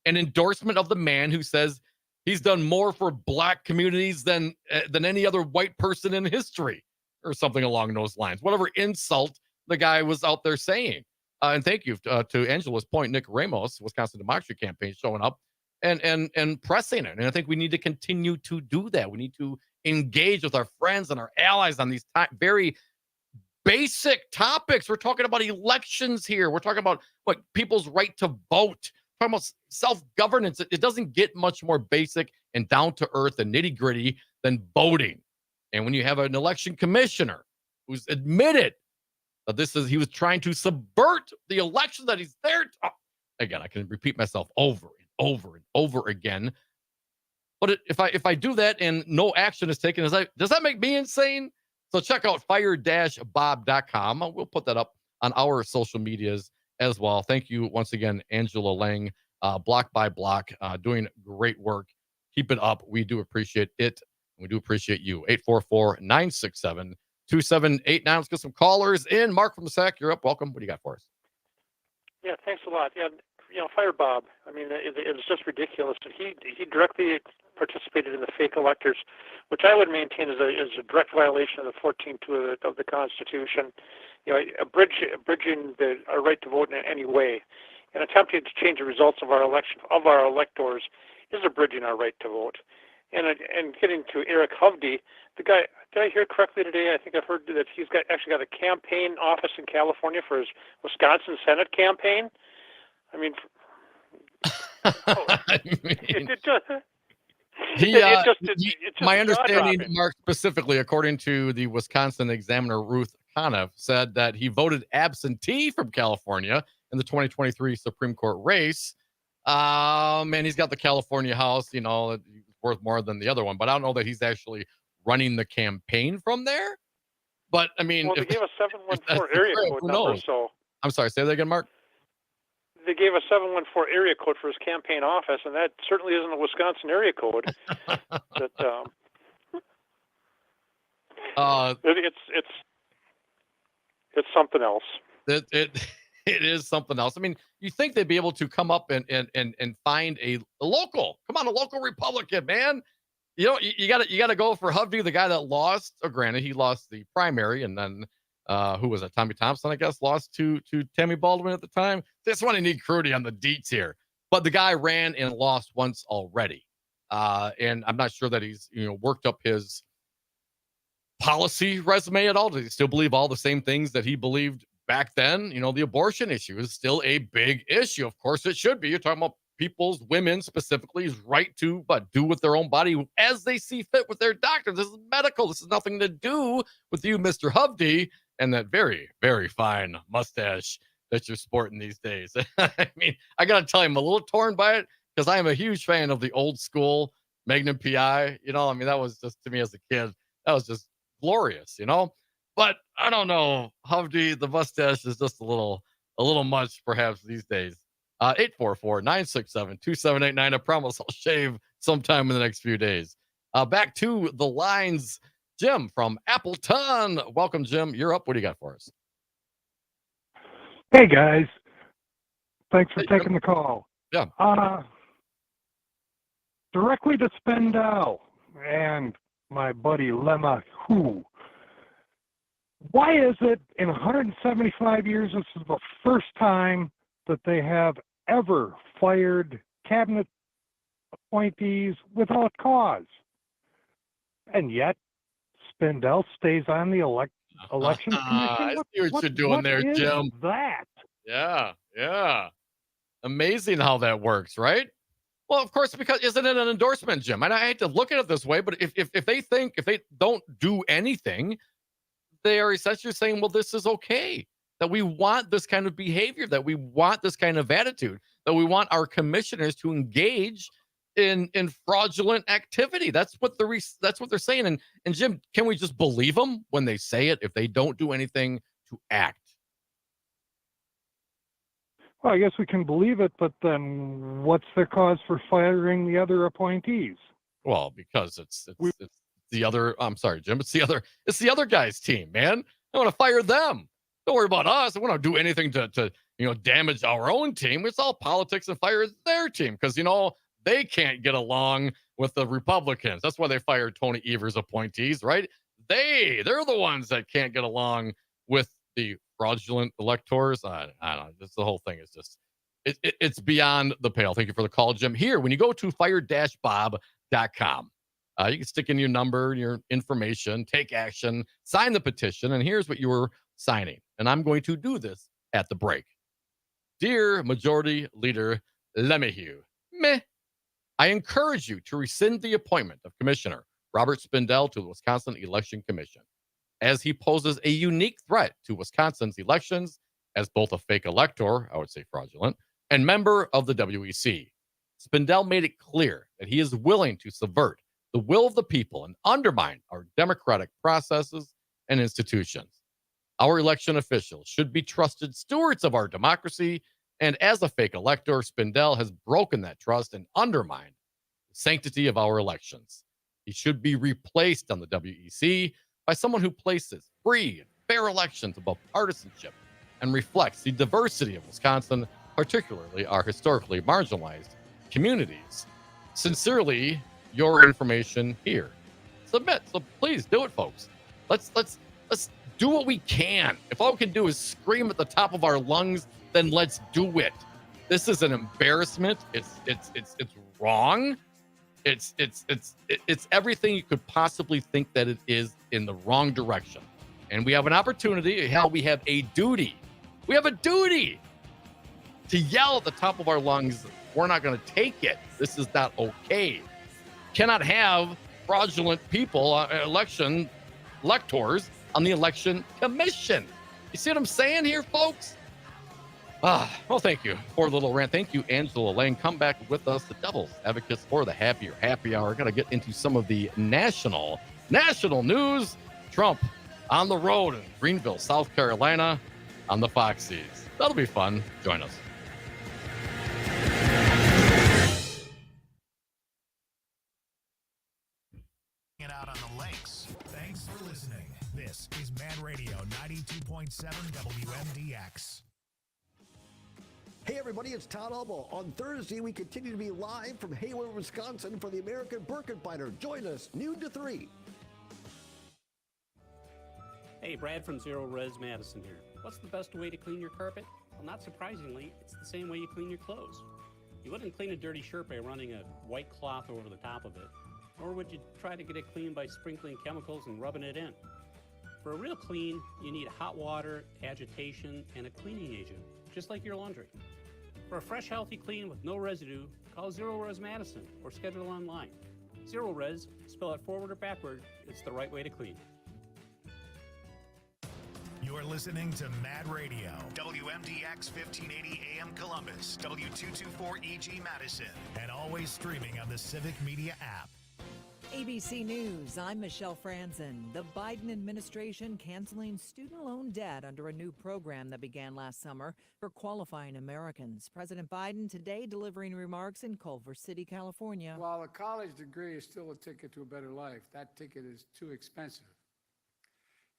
of the man who says he's done more for Black communities than any other white person in history, or something along those lines. Whatever insult the guy was out there saying. And thank you to Angela's point, Nick Ramos, Wisconsin Democracy Campaign, showing up and pressing it. And I think we need to continue to do that. We need to engage with our friends and our allies on these very basic topics. We're talking about elections here. We're talking about people's right to vote. We're talking about self-governance. It doesn't get much more basic and down to earth and nitty gritty than voting. And when you have an election commissioner who's admitted that he was trying to subvert the election that he's there. Again, I can repeat myself over and over and over again. But if I do that and no action is taken, does that make me insane? So check out fire-bob.com. We'll put that up on our social medias as well. Thank you once again, Angela Lang, Block by Block, doing great work. Keep it up. We do appreciate it. We do appreciate you. 844-967-2789. Let's get some callers in. Mark from the SAC, you're up. Welcome. What do you got for us? Yeah, thanks a lot. Yeah, Fire Bob. I mean, it was just ridiculous. He directly participated in the fake electors, which I would maintain is a direct violation of the 14.2 of the Constitution. Abridging our right to vote in any way, and attempting to change the results of our election of our electors is abridging our right to vote. And getting to Eric Hovde, the guy, did I hear correctly today? I think I've heard that he's actually got a campaign office in California for his Wisconsin Senate campaign. I mean, my understanding, Mark, specifically, according to the Wisconsin Examiner, Ruth Conniff, said that he voted absentee from California in the 2023 Supreme Court race. And he's got the California house, worth more than the other one, but I don't know that he's actually running the campaign from there. But I mean, they gave a 714 area code number. So I'm sorry, say that again, Mark. They gave a 714 area code for his campaign office, and that certainly isn't a Wisconsin area code. It's something else. It is something else. I mean, you think they'd be able to come up and find a local Republican, man. You got to go for Hovde, the guy that lost. Granted, he lost the primary, and then who was it? Tommy Thompson, I guess, lost to Tammy Baldwin at the time. This one, I need Crute on the deets here, but the guy ran and lost once already, and I'm not sure that he's worked up his policy resume at all. Does he still believe all the same things that he believed back then? The abortion issue is still a big issue. Of course it should be. You're talking about women specifically, right to do with their own body as they see fit with their doctor. This is medical. This has nothing to do with you, Mr. Hovde, and that very, very fine mustache that you're sporting these days. I mean, I got to tell you, I'm a little torn by it because I am a huge fan of the old school Magnum PI. I mean, that was just, to me as a kid, that was just glorious, But I don't know, Hovde, the mustache is just a little much perhaps these days. 844-967-2789. I promise I'll shave sometime in the next few days. Back to the lines. Jim from Appleton. Welcome, Jim. You're up. What do you got for us? Hey, guys. Thanks for taking the call. Yeah. Directly to Spendell and my buddy LeMahieu. Why is it in 175 years, this is the first time that they have ever fired cabinet appointees without cause. And yet, Spindell stays on the election commission. I see what you're doing there, is Jim. That? Yeah. Amazing how that works, right? Well, of course, because isn't it an endorsement, Jim? And I hate to look at it this way, but if they don't do anything, they are essentially saying, well, this is okay. That we want this kind of behavior, that we want this kind of attitude, that we want our commissioners to engage in fraudulent activity. That's what they're saying. And Jim, can we just believe them when they say it if they don't do anything to act? Well, I guess we can believe it, but then what's the cause for firing the other appointees? Well, because it's the other. I'm sorry, Jim. It's the other guy's team, man. I want to fire them. Don't worry about us. I want to do anything to damage our own team. It's all politics and fire their team because they can't get along with the Republicans. That's why they fired Tony Evers' appointees, right? They're the ones that can't get along with the fraudulent electors. I don't know. The whole thing is just it's beyond the pale. Thank you for the call, Jim. Here, when you go to fire-bob.com, you can stick in your number, your information, take action, sign the petition, and here's what you were signing. And I'm going to do this at the break. Dear Majority Leader Lemieux, I encourage you to rescind the appointment of Commissioner Robert Spindell to the Wisconsin Election Commission, as he poses a unique threat to Wisconsin's elections as both a fake elector, I would say fraudulent, and member of the WEC. Spindell made it clear that he is willing to subvert the will of the people and undermine our democratic processes and institutions. Our election officials should be trusted stewards of our democracy, and as a fake elector, Spindell has broken that trust and undermined the sanctity of our elections. He should be replaced on the WEC by someone who places free and fair elections above partisanship and reflects the diversity of Wisconsin, particularly our historically marginalized communities. Sincerely, your information here. Submit. So please do it, folks. Let's do what we can. If all we can do is scream at the top of our lungs, then let's do it. This is an embarrassment. It's wrong. It's everything you could possibly think that it is in the wrong direction. And we have an opportunity. Hell, we have a duty. We have a duty to yell at the top of our lungs. We're not going to take it. This is not okay. Cannot have fraudulent people, electors on the election commission. You see what I'm saying here, folks? Well, thank you for the little rant. Thank you, Angela Lang. Come back with us, the Devil's Advocates for the Happy Hour. Going to get into some of the national news. Trump on the road in Greenville, South Carolina on the Foxies. That'll be fun. Join us. Out on the lakes. Thanks for listening. This is Man Radio 92.7 WMDX. Hey everybody, it's Todd Elbow. On Thursday, we continue to be live from Hayward, Wisconsin for the American Birkin Fighter. Join us, noon to 3. Hey, Brad from Zero Res Madison here. What's the best way to clean your carpet? Well, not surprisingly, it's the same way you clean your clothes. You wouldn't clean a dirty shirt by running a white cloth over the top of it, nor would you try to get it clean by sprinkling chemicals and rubbing it in. For a real clean, you need hot water, agitation, and a cleaning agent, just like your laundry. For a fresh, healthy clean with no residue, call Zero Res Madison or schedule online. Zero Res, spell it forward or backward, it's the right way to clean. You're listening to Mad Radio, WMDX 1580 AM Columbus, W224EG Madison, and always streaming on the Civic Media app. ABC News, I'm Michelle Franzen. The Biden administration canceling student loan debt under a new program that began last summer for qualifying Americans. President Biden today delivering remarks in Culver City, California. While a college degree is still a ticket to a better life, that ticket is too expensive.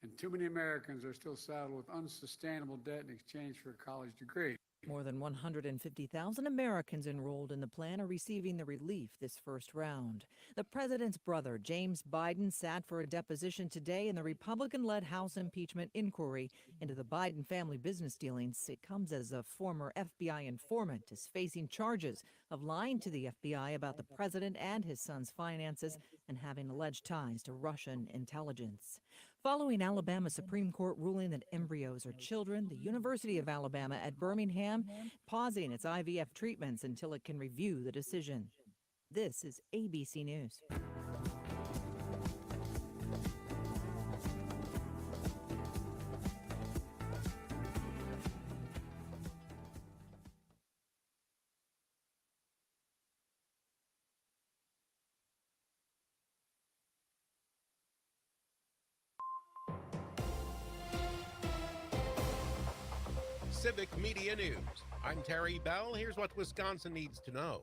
And too many Americans are still saddled with unsustainable debt in exchange for a college degree. More than 150,000 Americans enrolled in the plan are receiving the relief this first round. The president's brother, James Biden, sat for a deposition today in the Republican-led House impeachment inquiry into the Biden family business dealings. It comes as a former FBI informant is facing charges of lying to the FBI about the president and his son's finances and having alleged ties to Russian intelligence. Following Alabama Supreme Court ruling that embryos are children, the University of Alabama at Birmingham pausing its IVF treatments until it can review the decision. This is ABC News. Civic Media News. I'm Terry Bell. Here's what Wisconsin needs to know.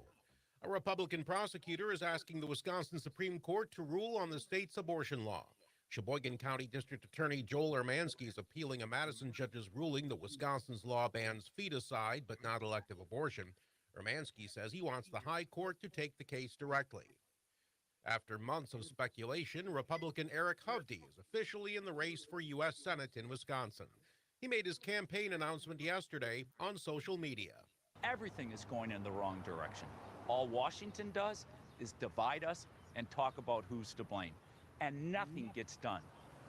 A Republican prosecutor is asking the Wisconsin Supreme Court to rule on the state's abortion law. Sheboygan County District Attorney Joel Ermanski is appealing a Madison judge's ruling that Wisconsin's law bans feticide but not elective abortion. Ermanski says he wants the High Court to take the case directly. After months of speculation, Republican Eric Hovde is officially in the race for U.S. Senate in Wisconsin. He made his campaign announcement yesterday on social media. Everything is going in the wrong direction. All Washington does is divide us and talk about who's to blame. And nothing gets done.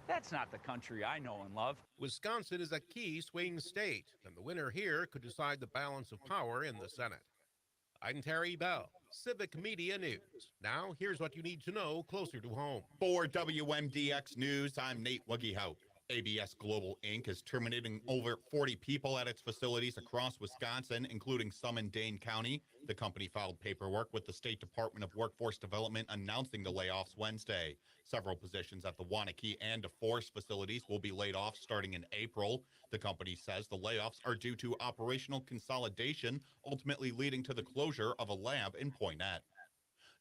That's not the country I know and love. Wisconsin is a key swing state, and the winner here could decide the balance of power in the Senate. I'm Terry Bell, Civic Media News. Now, here's what you need to know closer to home. For WMDX News, I'm Nate Wuggehout. ABS Global Inc. is terminating over 40 people at its facilities across Wisconsin, including some in Dane County. The company filed paperwork with the State Department of Workforce Development announcing the layoffs Wednesday. Several positions at the Waunakee and DeForest facilities will be laid off starting in April. The company says the layoffs are due to operational consolidation, ultimately leading to the closure of a lab in Poynette.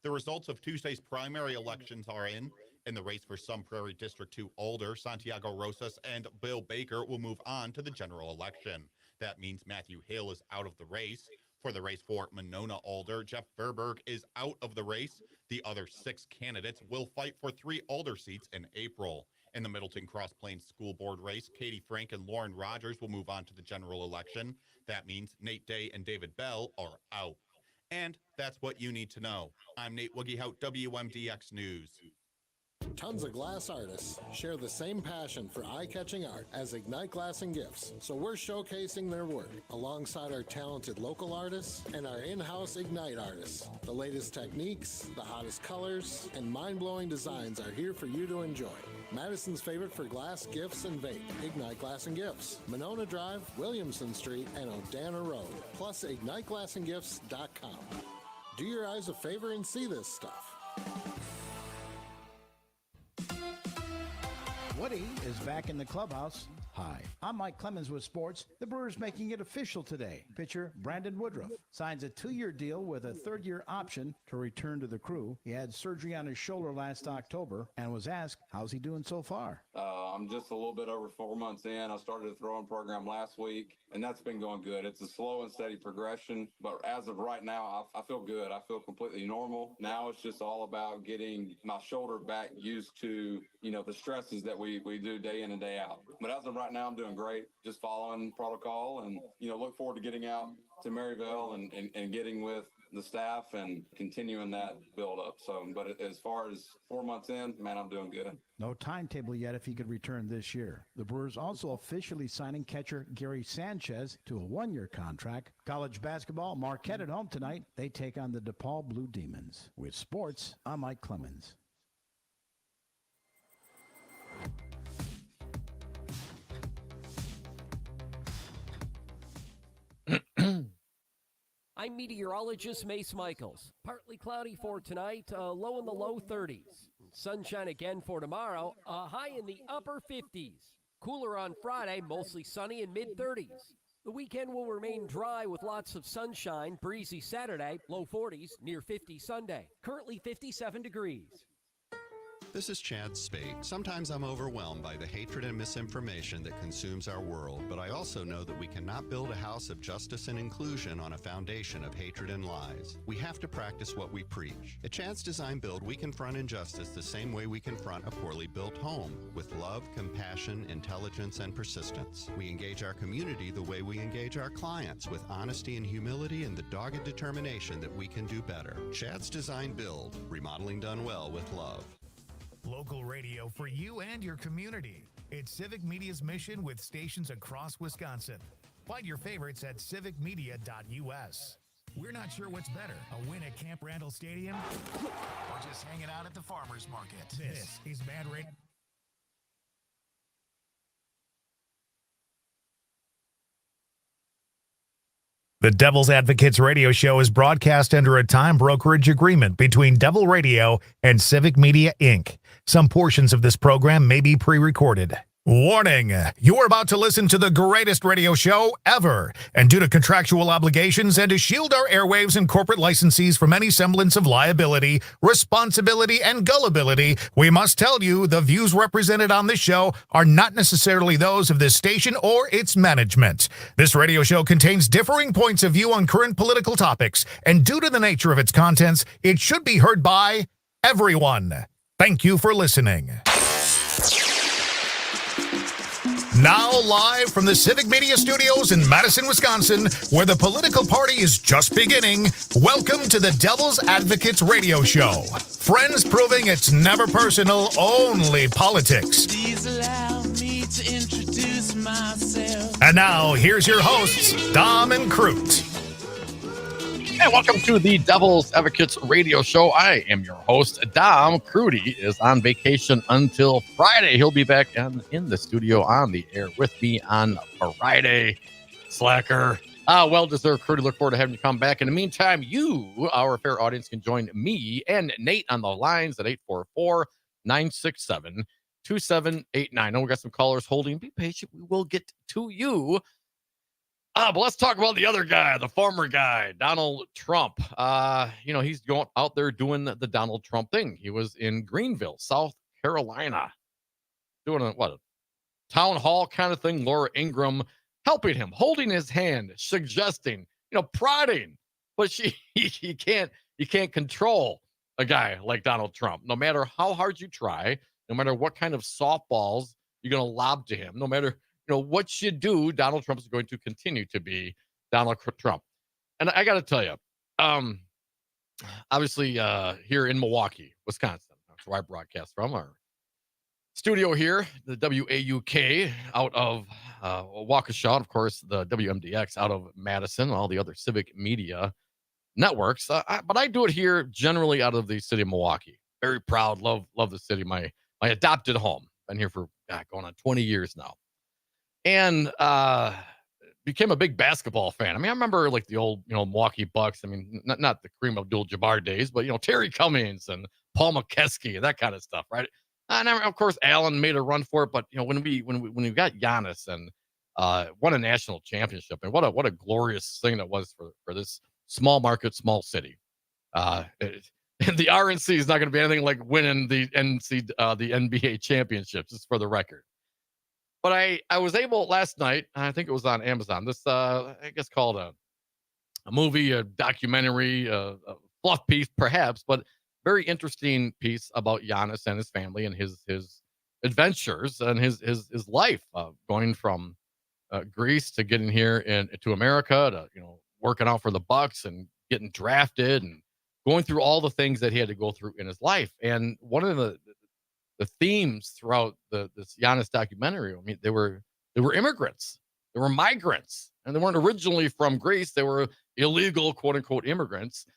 The results of Tuesday's primary elections are in. In the race for Sun Prairie District 2 Alder, Santiago Rosas and Bill Baker will move on to the general election. That means Matthew Hale is out of the race. For the race for Monona Alder, Jeff Verberg is out of the race. The other 6 candidates will fight for 3 Alder seats in April. In the Middleton Cross Plains School Board race, Katie Frank and Lauren Rogers will move on to the general election. That means Nate Day and David Bell are out. And that's what you need to know. I'm Nate Wuggehout, WMDX News. Tons of glass artists share the same passion for eye-catching art as Ignite Glass and Gifts, so we're showcasing their work alongside our talented local artists and our in-house Ignite artists. The latest techniques, the hottest colors, and mind-blowing designs are here for you to enjoy. Madison's favorite for glass, gifts, and vape, Ignite Glass and Gifts, Monona Drive, Williamson Street, and O'Dana Road, plus IgniteGlassandGifts.com. Do your eyes a favor and see this stuff. Woody is back in the clubhouse. Hi, I'm Mike Clemens with sports. The Brewers making it official today. Pitcher Brandon Woodruff signs a 2-year deal with a 3rd-year option to return to the crew. He had surgery on his shoulder last October and was asked, how's he doing so far? I'm just a little bit over 4 months in. I started a throwing program last week, and that's been going good. It's a slow and steady progression, but as of right now, I feel good. I feel completely normal. Now it's just all about getting my shoulder back used to, the stresses that we do day in and day out. But as of right now, I'm doing great, just following protocol and, look forward to getting out to Maryville and getting with the staff and continuing that build up. So, but as far as 4 months in, man, I'm doing good. No timetable yet if he could return this year. The Brewers also officially signing catcher Gary Sanchez to a 1-year contract. College basketball, Marquette at home tonight. They take on the DePaul Blue Demons. With sports, I'm Mike Clemens. I'm meteorologist Mace Michaels. Partly cloudy for tonight, low in the low 30s. Sunshine again for tomorrow, a high in the upper 50s. Cooler on Friday, mostly sunny in mid-30s. The weekend will remain dry with lots of sunshine, breezy Saturday, low 40s, near 50 Sunday. Currently 57 degrees. This is Chad Spate. Sometimes I'm overwhelmed by the hatred and misinformation that consumes our world, but I also know that we cannot build a house of justice and inclusion on a foundation of hatred and lies. We have to practice what we preach. At Chad's Design Build, we confront injustice the same way we confront a poorly built home, with love, compassion, intelligence, and persistence. We engage our community the way we engage our clients, with honesty and humility and the dogged determination that we can do better. Chad's Design Build, remodeling done well with love. Local radio for you and your community. It's Civic Media's mission with stations across Wisconsin. Find your favorites at civicmedia.us. We're not sure what's better, a win at Camp Randall Stadium or just hanging out at the farmer's market. This is Mad Radio. The Devil's Advocates radio show is broadcast under a time brokerage agreement between Devil Radio and Civic Media, Inc. Some portions of this program may be pre-recorded. Warning, you are about to listen to the greatest radio show ever, and due to contractual obligations and to shield our airwaves and corporate licensees from any semblance of liability, responsibility, and gullibility, we must tell you the views represented on this show are not necessarily those of this station or its management. This radio show contains differing points of view on current political topics, and due to the nature of its contents, it should be heard by everyone. Thank you for listening. Now live from the Civic Media Studios in Madison, Wisconsin, where the political party is just beginning, welcome to the Devil's Advocates radio show. Friends proving it's never personal, only politics. Please allow me to introduce myself. And now, here's your hosts, Dom and Crute. And welcome to the Devil's Advocates radio show. I am your host, Dom Crute. Is on vacation until Friday. He'll be back in the studio on the air with me on Friday. Slacker. Well-deserved, Crute. Look forward to having you come back. In the meantime, you, our fair audience, can join me and Nate on the lines at 844-967-2789. And we got some callers holding. Be patient. We will get to you. But let's talk about the other guy, the former guy, Donald Trump. He's going out there doing the Donald Trump thing. He was in Greenville, South Carolina, doing a town hall kind of thing. Laura Ingraham helping him, holding his hand, suggesting, prodding. But you can't control a guy like Donald Trump. No matter how hard you try, no matter what kind of softballs you're going to lob to him, no matter what you do, Donald Trump is going to continue to be Donald Trump. And I got to tell you, obviously here in Milwaukee, Wisconsin, that's where I broadcast from, our studio here, the WAUK out of Waukesha, of course, the WMDX out of Madison, all the other Civic Media networks. But I do it here generally out of the city of Milwaukee. Very proud, love the city, my adopted home. Been here for going on 20 years now. And became a big basketball fan. I mean, I remember like the old, Milwaukee Bucks. I mean, not the Kareem Abdul-Jabbar days, but Terry Cummings and Paul McKeskey and that kind of stuff, right? And of course, Allen made a run for it. But when we got Giannis and won a national championship, and what a glorious thing that was for this small market, small city. And the RNC is not going to be anything like winning the NBA championship, just for the record. But I was able last night, I think it was on Amazon, this, I guess called a movie, a documentary, a fluff piece perhaps, but very interesting piece about Giannis and his family and his adventures and his life, going from Greece to getting here to America to, working out for the Bucks and getting drafted and going through all the things that he had to go through in his life. And one of the themes throughout this Giannis documentary, I mean, they were immigrants, they were migrants, and they weren't originally from Greece. They were illegal, quote unquote, immigrants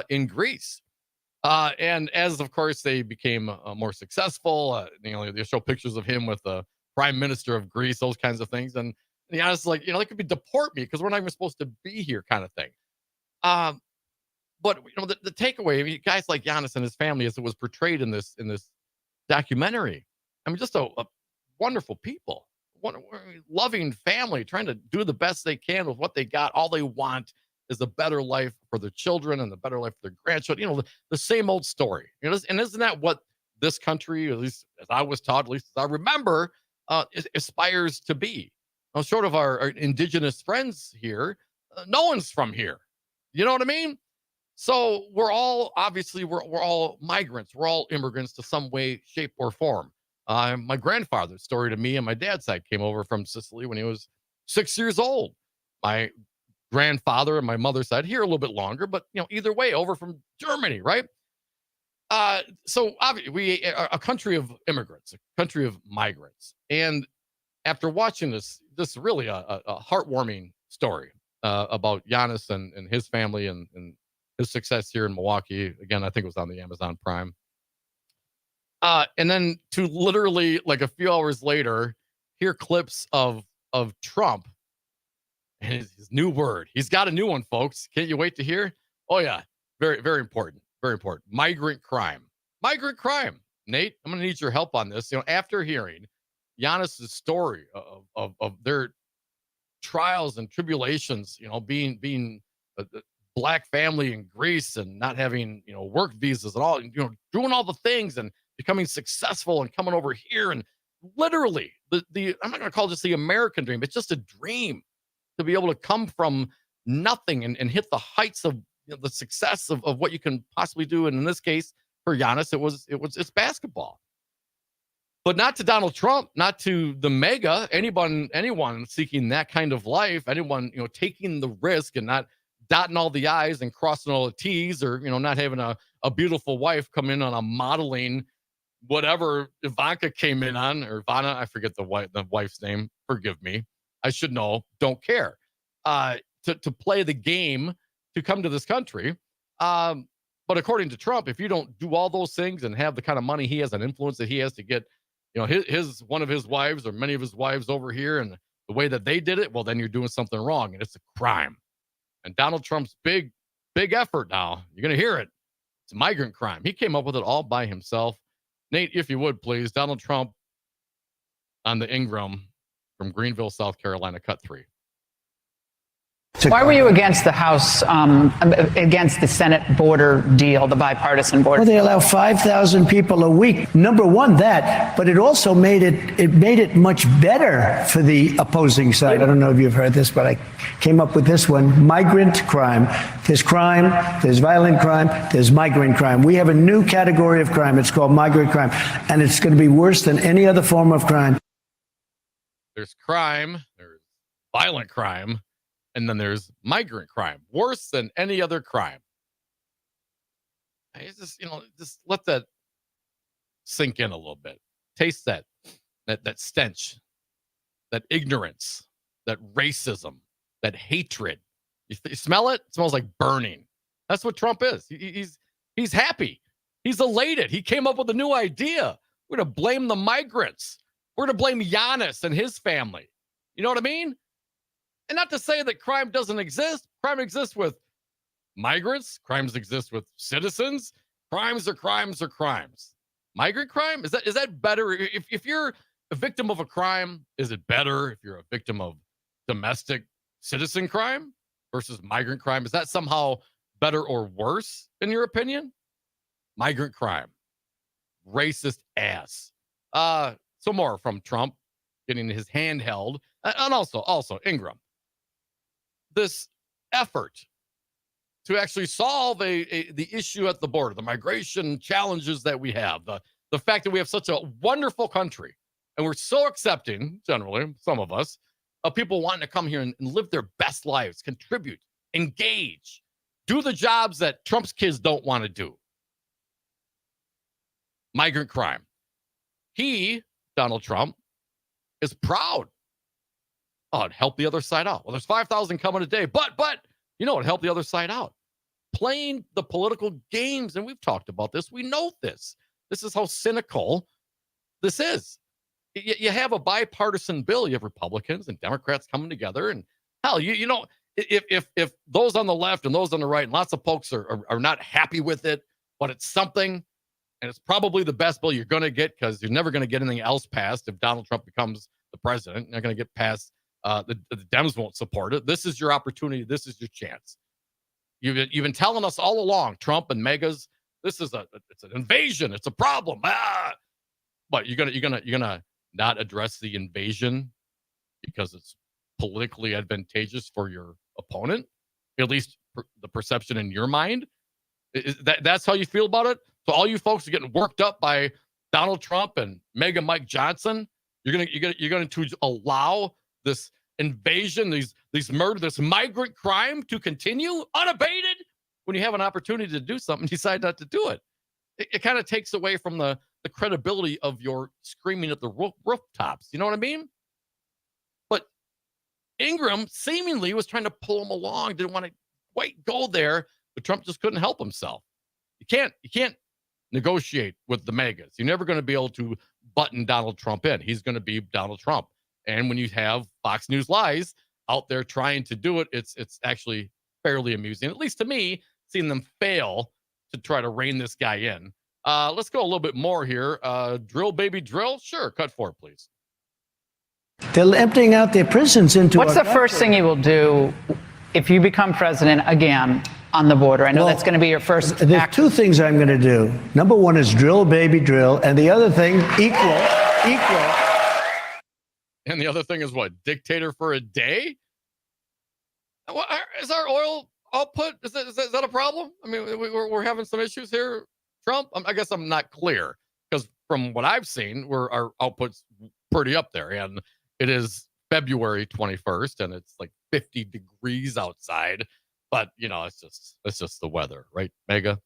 in Greece. And as of course they became more successful, they show pictures of him with the prime minister of Greece, those kinds of things. And Giannis is like, they could be deport me because we're not even supposed to be here, kind of thing. But the takeaway, I mean, guys like Giannis and his family, as it was portrayed in this documentary, I mean, just a wonderful people, loving family, trying to do the best they can with what they got. All they want is a better life for their children and a better life for their grandchildren. The same old story. And isn't that what this country, at least as I was taught, at least as I remember, aspires to be. Now, short of our indigenous friends here, no one's from here. You know what I mean? So we're all, obviously, we're all migrants. We're all immigrants to some way, shape, or form. My grandfather's story to me and my dad's side came over from Sicily when he was 6 years old. My grandfather and my mother's side here a little bit longer, but either way, over from Germany, right? So obviously we are a country of immigrants, a country of migrants. And after watching this really a heartwarming story about Giannis and his family and his success here in Milwaukee. Again, I think it was on the Amazon Prime. And then to literally like a few hours later, hear clips of Trump and his new word. He's got a new one, folks. Can't you wait to hear? Oh yeah, very, very important. Very important. Migrant crime. Migrant crime. Nate, I'm going to need your help on this. After hearing Giannis's story of their trials and tribulations, being a black family in Greece and not having, work visas and all, doing all the things and becoming successful and coming over here and literally the I'm not going to call this the American dream. It's just a dream to be able to come from nothing and hit the heights of the success of what you can possibly do. And in this case, for Giannis, it's basketball. But not to Donald Trump, not to the mega, anyone seeking that kind of life, anyone, taking the risk and not dotting all the I's and crossing all the T's, or, not having a beautiful wife come in on a modeling, whatever Ivanka came in on, or Ivana, I forget the wife's name. Forgive me. I should know. Don't care. To play the game, to come to this country. But according to Trump, if you don't do all those things and have the kind of money he has and influence that he has to get, his one of his wives or many of his wives over here and the way that they did it, well, then you're doing something wrong and it's a crime. And Donald Trump's big effort now, you're going to hear it. It's a migrant crime. He came up with it all by himself. Nate, if you would, please, Donald Trump on the Ingram from Greenville, South Carolina, cut 3. Why were you against the House, against the Senate border deal, the bipartisan border? Well, they allow 5,000 people a week. Number one, that, but it also made it much better for the opposing side. I don't know if you've heard this, but I came up with this one: migrant crime. There's violent crime, there's migrant crime. We have a new category of crime. It's called migrant crime, and it's going to be worse than any other form of crime. There's crime, there's violent crime. And then there's migrant crime, worse than any other crime. I just let that sink in a little bit. Taste that stench, that ignorance, that racism, that hatred. You smell it? It smells like burning. That's what Trump is. He's happy. He's elated. He came up with a new idea. We're going to blame the migrants. We're going to blame Giannis and his family. You know what I mean? And not to say that crime doesn't exist. Crime exists with migrants. Crimes exist with citizens. Crimes are crimes. Migrant crime? Is that better? If you're a victim of a crime, is it better if you're a victim of domestic citizen crime versus migrant crime? Is that somehow better or worse in your opinion? Migrant crime. Racist ass. So more from Trump getting his hand held. And also Ingram. This effort to actually solve the issue at the border, the migration challenges that we have, the fact that we have such a wonderful country and we're so accepting, generally, some of us, of people wanting to come here and live their best lives, contribute, engage, do the jobs that Trump's kids don't want to do. Migrant crime. He, Donald Trump, is proud. Oh, it helped the other side out. Well, there's 5,000 coming a day, but it helped the other side out. Playing the political games, and we've talked about this. We know this. This is how cynical this is. You have a bipartisan bill. You have Republicans and Democrats coming together, and hell, if those on the left and those on the right, and lots of folks are not happy with it, but it's something, and it's probably the best bill you're going to get because you're never going to get anything else passed if Donald Trump becomes the president. You're not going to get passed. The Dems won't support it. This is your opportunity. This is your chance. You've been telling us all along, Trump and megas, This is it's an invasion. It's a problem. But you're gonna not address the invasion because it's politically advantageous for your opponent, at least the perception in your mind. That's how you feel about it. So all you folks are getting worked up by Donald Trump and Mega Mike Johnson. You're going to allow this invasion, these murder, this migrant crime to continue unabated when you have an opportunity to do something, decide not to do it. It kind of takes away from the credibility of your screaming at the rooftops. You know what I mean? But Ingram seemingly was trying to pull him along, didn't want to quite go there, but Trump just couldn't help himself. You can't negotiate with the megas. You're never going to be able to button Donald Trump in. He's going to be Donald Trump. And when you have Fox News Lies out there trying to do it, it's actually fairly amusing, at least to me, seeing them fail to try to rein this guy in. Let's go a little bit more here. Drill, baby, drill. Sure. Cut 4, please. They're emptying out their prisons into. What's the first thing you will do if you become president again on the border? I know that's going to be your first. There's two things I'm going to do. Number one is drill, baby, drill. And the other thing, equal. And the other thing is what? Dictator for a day? What, is our oil output, is that a problem? I mean, we're having some issues here, Trump. I guess I'm not clear, because from what I've seen, our output's pretty up there, and it is February 21st, and it's like 50 degrees outside. But it's just the weather, right, Mega?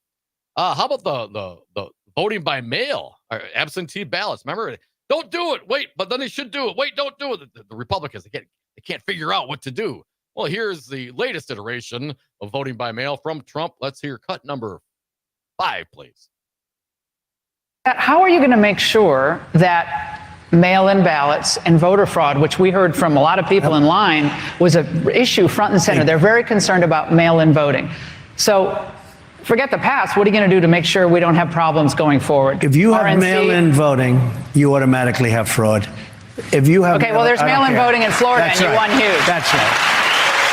How about the voting by mail, or absentee ballots? Remember, don't do it. Wait, but then they should do it. Wait, don't do it. The Republicans, they can't figure out what to do. Well, here's the latest iteration of voting by mail from Trump. Let's hear cut number 5, please. How are you going to make sure that mail-in ballots and voter fraud, which we heard from a lot of people in line, was an issue front and center? They're very concerned about mail-in voting. So forget the past. What are you going to do to make sure we don't have problems going forward? If you have mail-in voting, you automatically have fraud. If you have well, there's mail-in voting in Florida, and you won huge. That's right.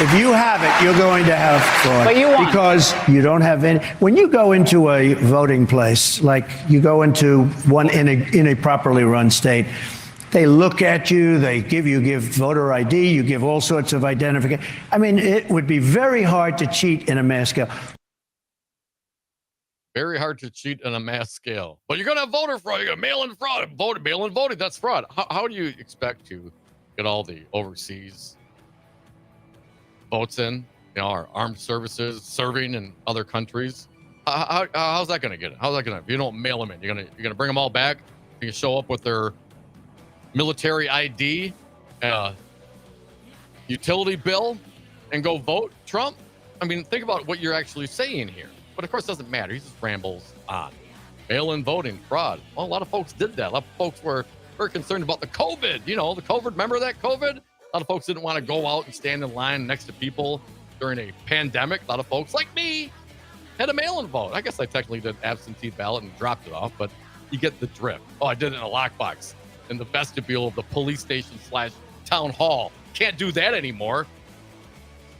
If you have it, you're going to have fraud. But you won. Because you don't have any. When you go into a voting place, like you go into one in a properly run state, they look at you, they give voter ID, you give all sorts of identification. I mean, it would be very hard to cheat in a mass scale. Very hard to cheat on a mass scale. But you're going to have voter fraud. You're going to mail-in fraud. Mail-in voting, that's fraud. How do you expect to get all the overseas votes in, our armed services serving in other countries? How's that going to get it? How's that going to, if you don't mail them in, you're going to bring them all back? You can show up with their military ID, utility bill, and go vote Trump? I mean, think about what you're actually saying here. But of course, it doesn't matter. He just rambles on. Mail-in voting, fraud. Well, a lot of folks did that. A lot of folks were very concerned about the COVID. The COVID, remember that COVID? A lot of folks didn't want to go out and stand in line next to people during a pandemic. A lot of folks like me had a mail-in vote. I guess I technically did absentee ballot and dropped it off, but you get the drift. Oh, I did it in a lockbox in the vestibule of the police station / town hall. Can't do that anymore.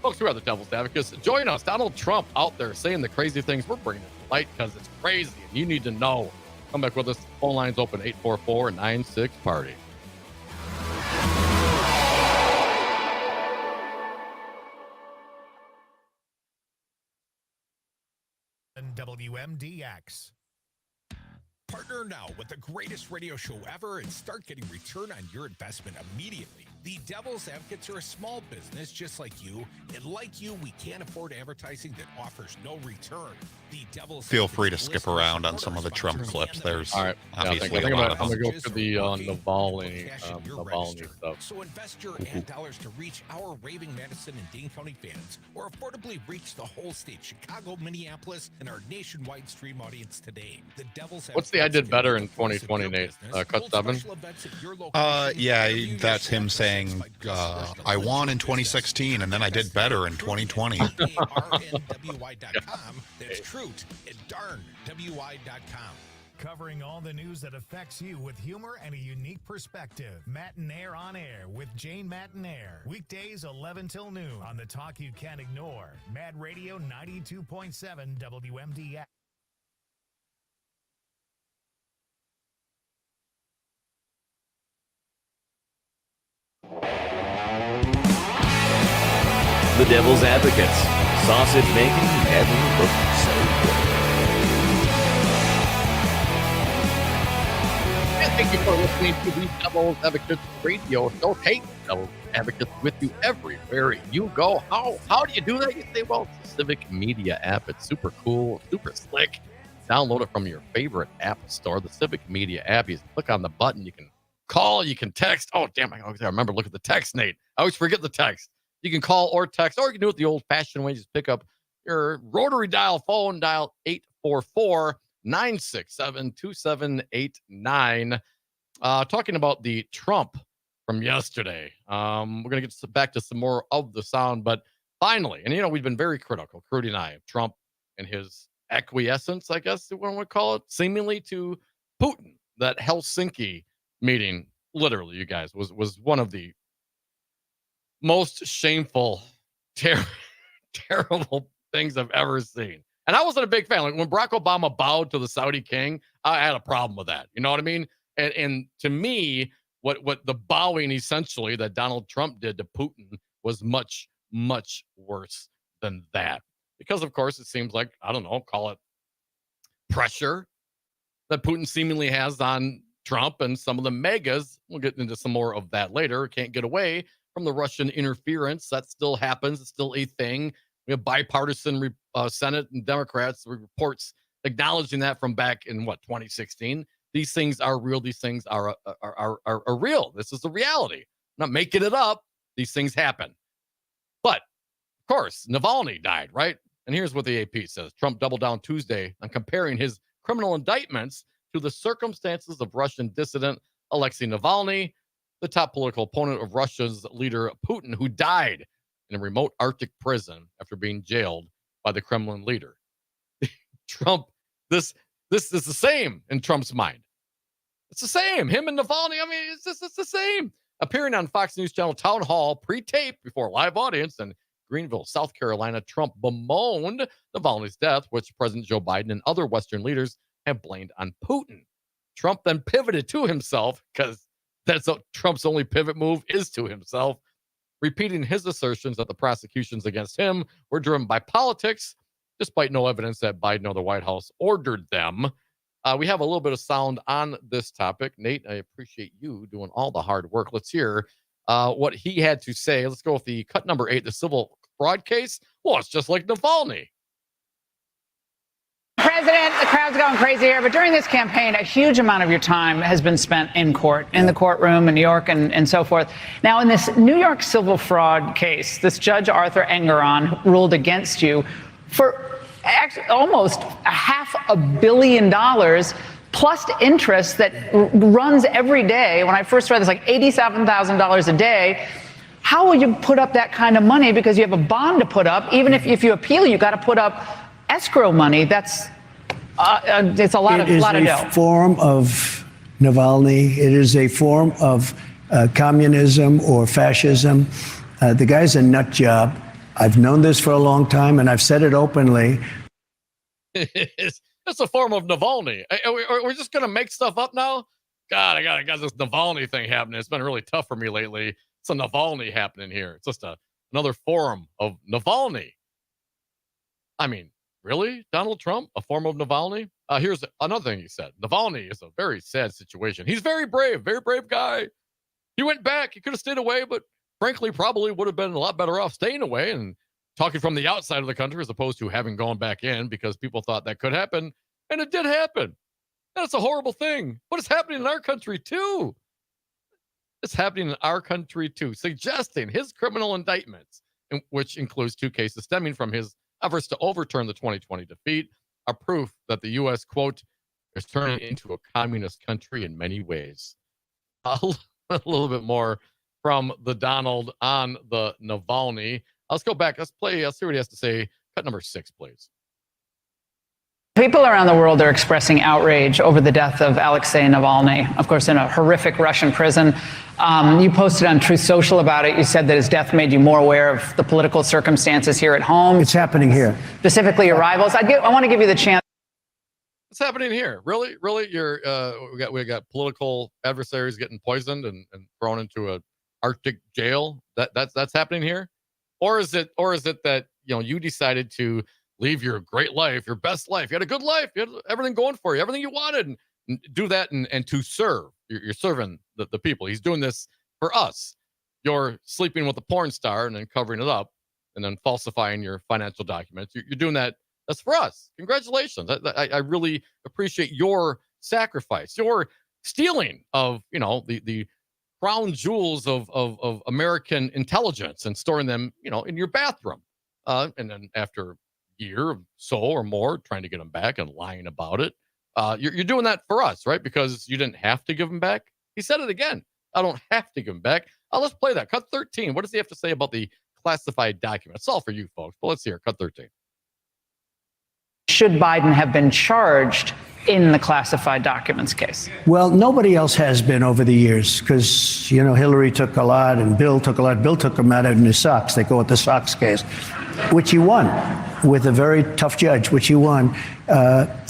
Folks, we are the Devil's Advocates. Join us. Donald Trump out there saying the crazy things. We're bringing it to light because it's crazy and you need to know. Come back with us. Phone lines open 844-96-PARTY. WMDX. Partner now with the greatest radio show ever and start getting return on your investment immediately. The Devil's Advocates are a small business just like you, and like you, we can't afford advertising that offers no return. The Devil's Feel free to skip around on some of the Trump clips. There's all right. obviously I'm a lot going of to go for the Navalny stuff. So invest your ad dollars to reach our raving Madison and Dane County fans, or affordably reach the whole state, Chicago, Minneapolis, and our nationwide stream audience today. The Devil's What's the I did better in 2020, Nate? Cut 7? Yeah, that's him saying, I won in 2016, and then I did better in 2020. That's Crute at darnwi.com. Covering all the news that affects you with humor and a unique perspective. Matinaire on Air with Jane Matinaire. Weekdays 11 till noon on the talk you can't ignore. Mad Radio 92.7 WMDX. the Devil's Advocates. Sausage making never looked so good. And thank you for listening to the Devil's Advocates radio show. Take Devil's Advocates with you everywhere you go. How do you do that? You say, well, it's a Civic Media app. It's super cool, super slick. Download it from your favorite app store, the Civic Media app. You click on the button. You can call, you can text. Oh, damn, I remember, look at the text, Nate. I always forget the text. You can call or text, or you can do it the old-fashioned way. Just pick up your rotary dial phone, dial 844-967-2789. Talking about the Trump from yesterday. We're going to get back to some more of the sound, but finally, and we've been very critical, Crute and I, of Trump and his acquiescence, I guess one would call it, seemingly to Putin. That Helsinki meeting, literally, you guys, was one of the most shameful, terrible things I've ever seen. And I wasn't a big fan. Like when Barack Obama bowed to the Saudi king, I had a problem with that. You know what I mean? And to me, what the bowing essentially that Donald Trump did to Putin was much, much worse than that. Because, of course, it seems like, I don't know, call it pressure that Putin seemingly has on Trump and some of the megas. We'll get into some more of that later. Can't get away from the Russian interference. That still happens. It's still a thing. We have bipartisan Senate and Democrats reports acknowledging that from back in 2016. These things are real. These things are real. This is the reality. I'm not making it up. These things happen. But of course, Navalny died, right? And here's what the AP says. Trump doubled down Tuesday on comparing his criminal indictments to the circumstances of Russian dissident Alexei Navalny, the top political opponent of Russia's leader Putin, who died in a remote Arctic prison after being jailed by the Kremlin leader. Trump, this is the same in Trump's mind. It's the same. Him and Navalny, I mean, it's the same. Appearing on Fox News Channel Town Hall, pre-taped before a live audience in Greenville, South Carolina, Trump bemoaned Navalny's death, which President Joe Biden and other Western leaders have blamed on Putin. Trump then pivoted to himself, because that's Trump's only pivot move is to himself, repeating his assertions that the prosecutions against him were driven by politics, despite no evidence that Biden or the White House ordered them. We have a little bit of sound on this topic. Nate, I appreciate you doing all the hard work. Let's hear what he had to say. Let's go with the cut number 8, the civil fraud case. Well, it's just like Navalny. President, the crowd's going crazy here, but during this campaign, a huge amount of your time has been spent in court, in the courtroom in New York and so forth. Now, in this New York civil fraud case, this Judge Arthur Engeron ruled against you for actually almost $500 million plus interest that runs every day. When I first read this, like $87,000 a day. How will you put up that kind of money? Because you have a bond to put up. Even if you appeal, you got to put up escrow money. That's it's a lot of dough. It is a form of Navalny. It is a form of communism or fascism. The guy's a nut job. I've known this for a long time, and I've said it openly. It's a form of Navalny. We're just going to make stuff up now? God, I got this Navalny thing happening. It's been really tough for me lately. It's a Navalny happening here. It's just another form of Navalny. I mean, really? Donald Trump, a form of Navalny? Here's another thing he said. Navalny is a very sad situation. He's very brave guy. He went back. He could have stayed away, but frankly, probably would have been a lot better off staying away and talking from the outside of the country as opposed to having gone back in, because people thought that could happen. And it did happen. And it's a horrible thing. But it's happening in our country, too. It's happening in our country, too. Suggesting his criminal indictments, which includes 2 cases stemming from his efforts to overturn the 2020 defeat, are proof that the U.S., quote, is turning into a communist country in many ways. A little bit more from the Donald on the Navalny. Let's go back. Let's see what he has to say. Cut number 6, please. People around the world are expressing outrage over the death of Alexei Navalny, of course, in a horrific Russian prison. You posted on Truth Social about it. You said that his death made you more aware of the political circumstances here at home. It's happening here. Specifically, your rivals. I want to give you the chance. What's happening here? Really? We got political adversaries getting poisoned and thrown into a Arctic jail. That's happening here. Or is it that, you decided to leave your great life, your best life? You had a good life. You had everything going for you, everything you wanted, and do that and to serve. You're serving the people. He's doing this for us. You're sleeping with a porn star and then covering it up and then falsifying your financial documents. You're doing that. That's for us. Congratulations. I really appreciate your sacrifice, your stealing of, the crown jewels of American intelligence and storing them, in your bathroom. And then after a year or so or more, trying to get them back and lying about it. You're doing that for us, right? Because you didn't have to give them back. He said it again. I don't have to give them back. Let's play that. Cut 13. What does he have to say about the classified document? It's all for you folks, but let's hear Cut 13. Should Biden have been charged in the classified documents case? Well, nobody else has been over the years because, Hillary took a lot and Bill took a lot. Bill took them out in his socks. They go with the Sox case, which he won with a very tough judge, which he won.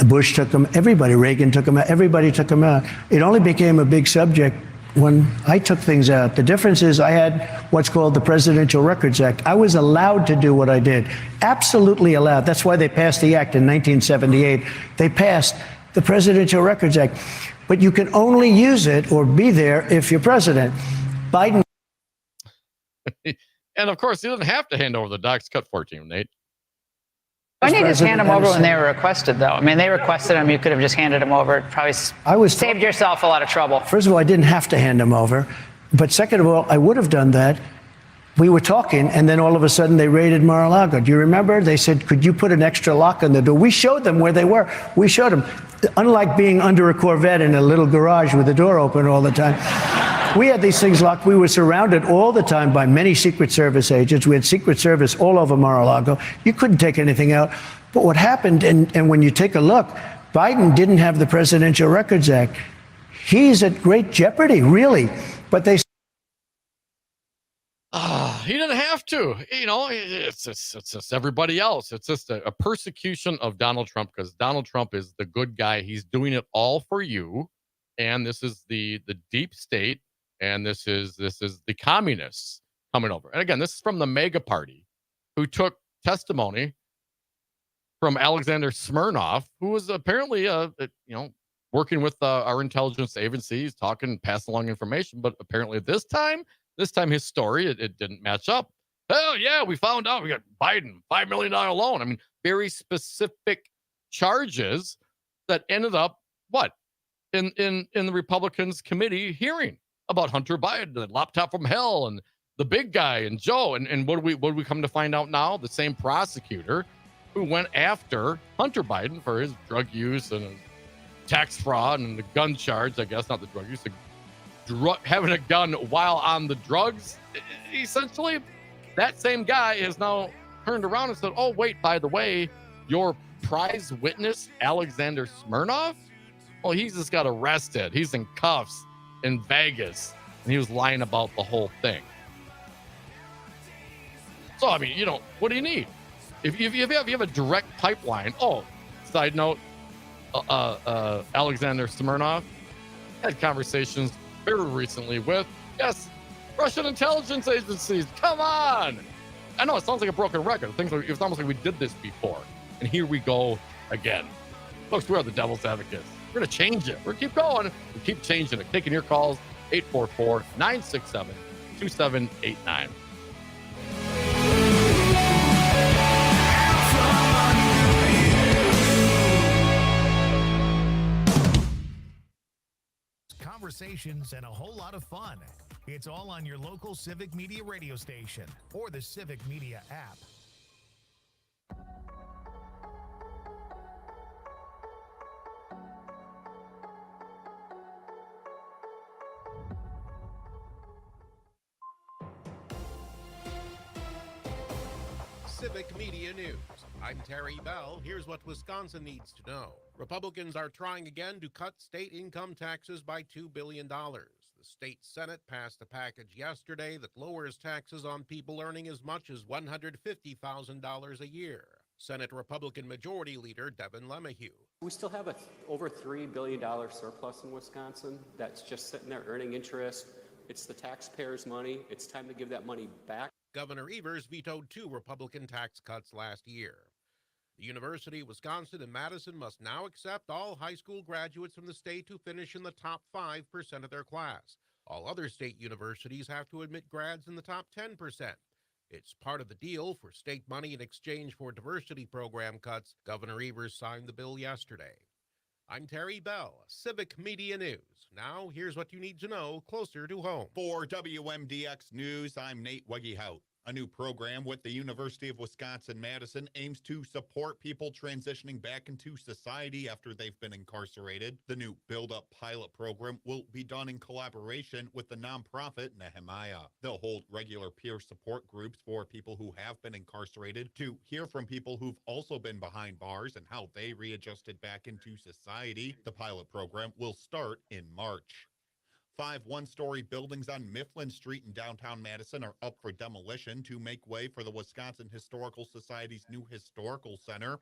Bush took them. Everybody, Reagan took them out. Everybody took them out. It only became a big subject when I took things out. The difference is I had what's called the Presidential Records Act. I was allowed to do what I did. Absolutely allowed. That's why they passed the act in 1978. They passed the Presidential Records Act. But you can only use it or be there if you're president. Biden. And of course, he doesn't have to hand over the docs. Cut 14, Nate. Why didn't you just hand them over when they were requested, though? I mean, they requested them. You could have just handed them over. Probably saved yourself a lot of trouble. First of all, I didn't have to hand them over. But second of all, I would have done that. We were talking, and then all of a sudden they raided Mar-a-Lago. Do you remember? They said, could you put an extra lock on the door? We showed them where they were. We showed them. Unlike being under a Corvette in a little garage with the door open all the time, we had these things locked. We were surrounded all the time by many Secret Service agents. We had Secret Service all over Mar-a-Lago. You couldn't take anything out. But what happened, and when you take a look, Biden didn't have the Presidential Records Act. He's at great jeopardy, really. But they... He didn't have to. It's just everybody else. It's just a persecution of Donald Trump because Donald Trump is the good guy. He's doing it all for you. And this is the deep state. And this is the communists coming over. And again, this is from the MAGA party who took testimony from Alexander Smirnov, who was apparently, working with our intelligence agencies, passing along information. But apparently this time his story, it didn't match up. Oh, yeah, we found out we got Biden, $5 million loan. I mean, very specific charges that ended up, what? In the Republicans committee hearing about Hunter Biden, the laptop from hell, and the big guy, and Joe. And what do we come to find out now? The same prosecutor who went after Hunter Biden for his drug use and tax fraud and the gun charge, I guess, not the drug use, having a gun while on the drugs. Essentially, that same guy has now turned around and said, oh, wait, by the way, your prize witness, Alexander Smirnov, well, he just got arrested. He's in cuffs in Vegas, and he was lying about the whole thing. So, I mean, what do you need? If you have a direct pipeline, side note, Alexander Smirnov had conversations very recently with, yes, Russian intelligence agencies. Come on. I know it sounds like a broken record. It's almost like we did this before. And here we go again. Folks, we are the devil's advocates. We're going to change it. We're going to keep going. We keep changing it. Taking your calls, 844-967-2789. Conversations and a whole lot of fun. It's all on your local Civic Media radio station or the Civic Media app. Civic Media News. I'm Terry Bell. Here's what Wisconsin needs to know. Republicans are trying again to cut state income taxes by $2 billion. The state Senate passed a package yesterday that lowers taxes on people earning as much as $150,000 a year. Senate Republican Majority Leader Devin LeMahieu. We still have over $3 billion surplus in Wisconsin that's just sitting there earning interest. It's the taxpayers' money. It's time to give that money back. Governor Evers vetoed 2 Republican tax cuts last year. The University of Wisconsin in Madison must now accept all high school graduates from the state who finish in the top 5% of their class. All other state universities have to admit grads in the top 10%. It's part of the deal for state money in exchange for diversity program cuts. Governor Evers signed the bill yesterday. I'm Terry Bell, Civic Media News. Now, here's what you need to know closer to home. For WMDX News, I'm Nate Weggehout. A new program with the University of Wisconsin-Madison aims to support people transitioning back into society after they've been incarcerated. The new Build Up pilot program will be done in collaboration with the nonprofit Nehemiah. They'll hold regular peer support groups for people who have been incarcerated to hear from people who've also been behind bars and how they readjusted back into society. The pilot program will start in March. 5 one-story buildings on Mifflin Street in downtown Madison are up for demolition to make way for the Wisconsin Historical Society's new historical center.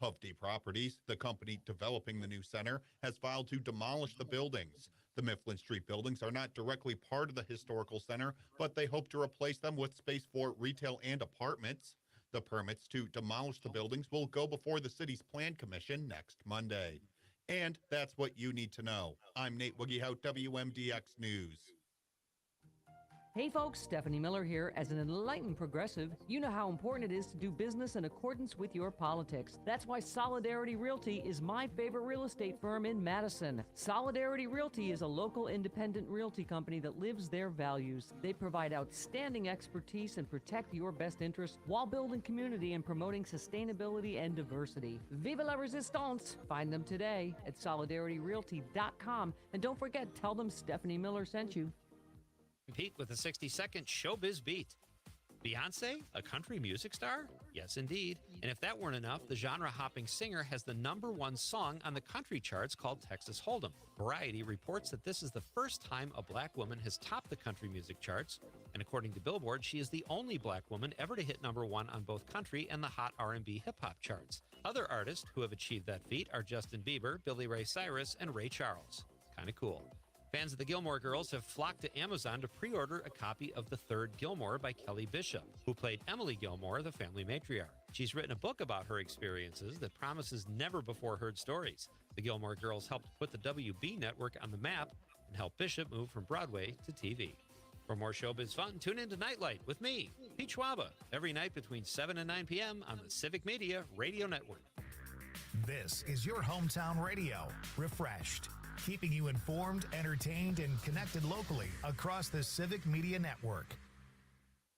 Hovde Properties, the company developing the new center, has filed to demolish the buildings. The Mifflin Street buildings are not directly part of the historical center, but they hope to replace them with space for retail and apartments. The permits to demolish the buildings will go before the city's Plan Commission next Monday. And that's what you need to know. I'm Nate Weggehout, WMDX News. Hey folks, Stephanie Miller here. As an enlightened progressive, you know how important it is to do business in accordance with your politics. That's why Solidarity Realty is my favorite real estate firm in Madison. Solidarity Realty is a local independent realty company that lives their values. They provide outstanding expertise and protect your best interests while building community and promoting sustainability and diversity. Vive la resistance! Find them today at solidarityrealty.com. And don't forget, tell them Stephanie Miller sent you. Compete with a 60-second showbiz beat. Beyonce, a country music star? Yes, indeed. And if that weren't enough, the genre-hopping singer has the #1 song on the country charts called Texas Hold'em. Variety reports that this is the first time a black woman has topped the country music charts, and according to Billboard, she is the only black woman ever to hit #1 on both country and the hot R&B hip-hop charts. Other artists who have achieved that feat are Justin Bieber, Billy Ray Cyrus, and Ray Charles. Kinda cool. Fans of the Gilmore Girls have flocked to Amazon to pre-order a copy of The Third Gilmore by Kelly Bishop, who played Emily Gilmore, the family matriarch. She's written a book about her experiences that promises never-before-heard stories. The Gilmore Girls helped put the WB network on the map and helped Bishop move from Broadway to TV. For more showbiz fun, tune in to Nightlight with me, Pete Schwaba, every night between 7 and 9 p.m. on the Civic Media Radio Network. This is your hometown radio, refreshed, keeping you informed, entertained, and connected locally across the Civic Media Network.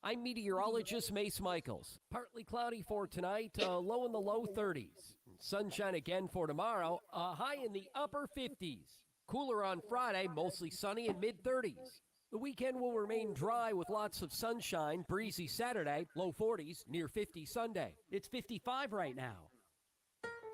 I'm meteorologist Mace Michaels. Partly cloudy for tonight, low in the low 30s. Sunshine again for tomorrow, high in the upper 50s. Cooler on Friday, mostly sunny and mid-30s. The weekend will remain dry with lots of sunshine, breezy Saturday, low 40s, near 50 Sunday. It's 55 right now.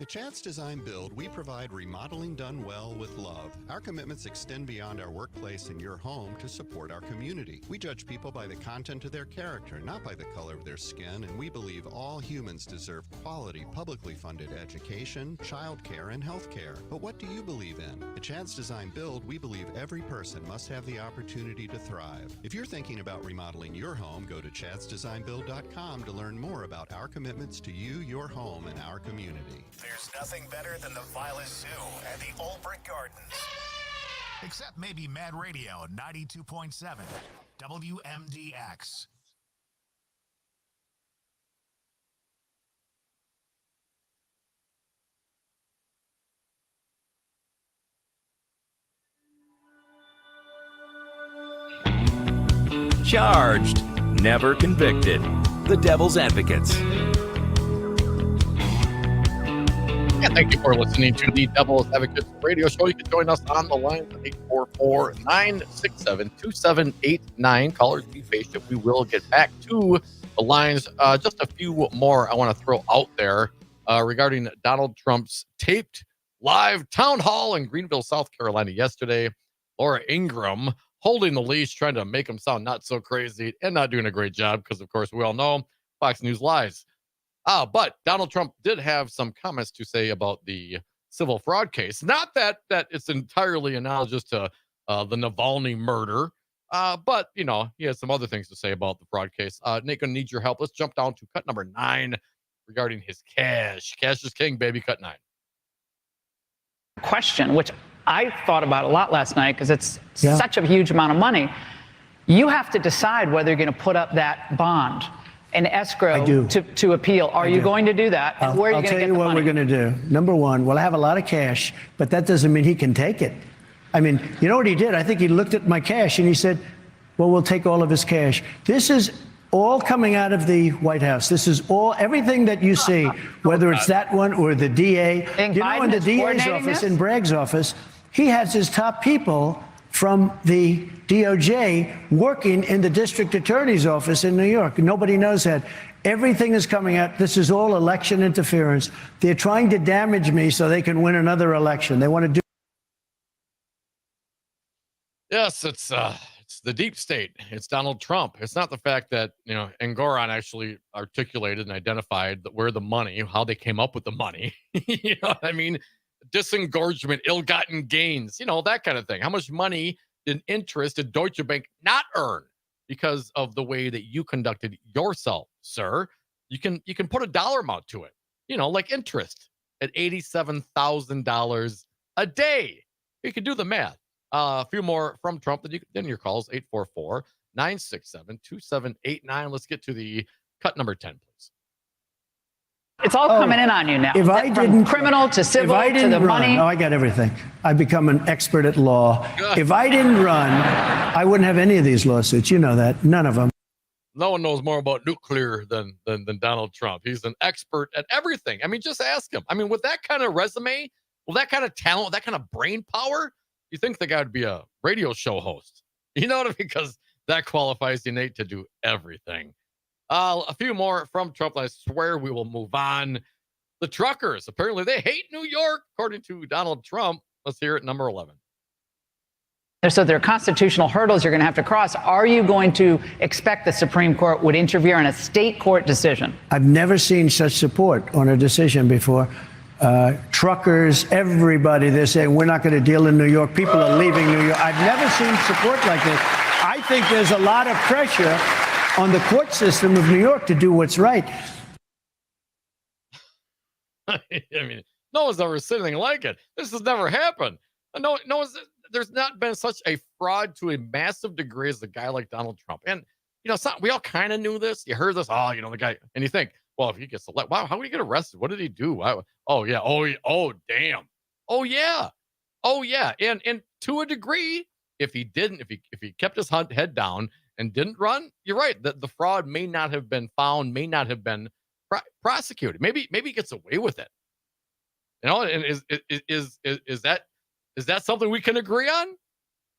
At Chance Design Build, we provide remodeling done well with love. Our commitments extend beyond our workplace and your home to support our community. We judge people by the content of their character, not by the color of their skin, and we believe all humans deserve quality, publicly funded education, childcare, and health care. But what do you believe in? At Chance Design Build, we believe every person must have the opportunity to thrive. If you're thinking about remodeling your home, go to chancedesignbuild.com to learn more about our commitments to you, your home, and our community. There's nothing better than the Violet Zoo and the Old Brick Gardens. Except maybe Mad Radio 92.7 WMDX. Charged, never convicted. The Devil's Advocates. And thank you for listening to the Devil's Advocates radio show. You can join us on the line at 844-967-2789. Callers, be patient. We will get back to the lines. Just a few more I want to throw out there regarding Donald Trump's taped live town hall in Greenville, South Carolina yesterday. Laura Ingraham holding the leash, trying to make him sound not so crazy and not doing a great job because, of course, we all know Fox News lies. But Donald Trump did have some comments to say about the civil fraud case. Not that it's entirely analogous to the Navalny murder, But, he has some other things to say about the fraud case. Nate, gonna need your help. Let's jump down to cut number 9 regarding his cash. Cash is king, baby. Cut 9. Question, which I thought about a lot last night because it's such a huge amount of money. You have to decide whether you're going to put up that bond and escrow to appeal. Are you going to do that? And where are you going to get the money? I'll tell you what we're going to do. Number one, we'll have a lot of cash, but that doesn't mean he can take it. I mean, you know what he did? I think he looked at my cash and he said, well, we'll take all of his cash. This is all coming out of the White House. This is everything that you see, whether it's that one or the DA. You know, in the DA's office, in Bragg's office, he has his top people from the DOJ working in the district attorney's office in New York. Nobody knows that. Everything is coming out. This is all election interference. They're trying to damage me so they can win another election. They want to do. Yes, it's the deep state. It's Donald Trump. It's not the fact that, Engoron actually articulated and identified where the money, how they came up with the money. You know what I mean? Disengorgement, ill-gotten gains, that kind of thing. How much money did interest did Deutsche Bank not earn because of the way that you conducted yourself, sir? You can put a dollar amount to it, like interest at $87,000 a day. You can do the math. A few more from Trump than your calls, 844-967-2789. Let's get to the cut number 10, please. It's all coming in on you now. If I From criminal to civil to the money. I got everything. I've become an expert at law. If I didn't run, I wouldn't have any of these lawsuits. You know that. None of them. No one knows more about nuclear than Donald Trump. He's an expert at everything. I mean, just ask him. I mean, with that kind of resume, with that kind of talent, with that kind of brain power, you think the guy would be a radio show host. You know what I mean? Because that qualifies you, Nate, to do everything. A few more from Trump. I swear we will move on. The truckers, apparently they hate New York, according to Donald Trump. Let's hear it, number 11. So there are constitutional hurdles you're going to have to cross. Are you going to expect the Supreme Court would interfere in a state court decision? I've never seen such support on a decision before. Truckers, everybody, they're saying, we're not going to deal in New York. People are leaving New York. I've never seen support like this. I think there's a lot of pressure on the court system of New York to do what's right. I mean, no one's ever seen anything like it. This has never happened. There's not been such a fraud to a massive degree as a guy like Donald Trump. And, we all kind of knew this. You heard this, the guy, and you think, well, if he gets elected, wow, how would he get arrested? What did he do? Oh, yeah. Oh, damn. Oh, yeah. And to a degree, if he kept his head down and didn't run, you're right. The fraud may not have been found, may not have been prosecuted. Maybe he gets away with it. And is that something we can agree on?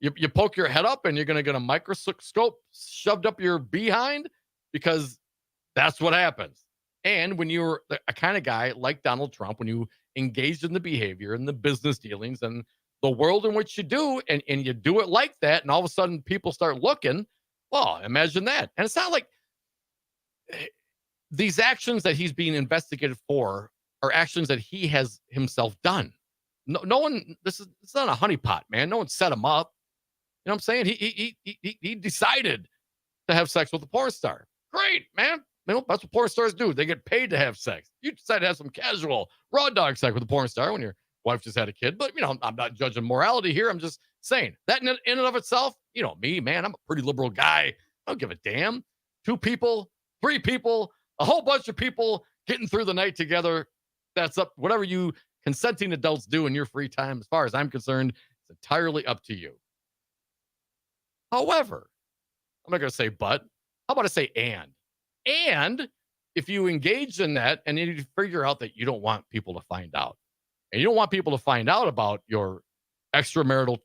You poke your head up and you're going to get a microscope shoved up your behind because that's what happens. And when you're a kind of guy like Donald Trump, when you engaged in the behavior and the business dealings and the world in which you do, and you do it like that, and all of a sudden people start looking, well, imagine that. And it's not like these actions that he's being investigated for are actions that he has himself done. No one, it's not a honeypot, man. No one set him up. You know what I'm saying? He decided to have sex with a porn star. Great, man. That's what porn stars do. They get paid to have sex. You decide to have some casual raw dog sex with a porn star when your wife just had a kid. But, I'm not judging morality here. I'm just saying that in and of itself, me, man, I'm a pretty liberal guy. I don't give a damn. 2 people, 3 people, a whole bunch of people getting through the night together. That's up. Whatever you consenting adults do in your free time, as far as I'm concerned, it's entirely up to you. However, I'm not going to say but. How about I say and? And if you engage in that and you figure out that you don't want people to find out, and you don't want people to find out about your extramarital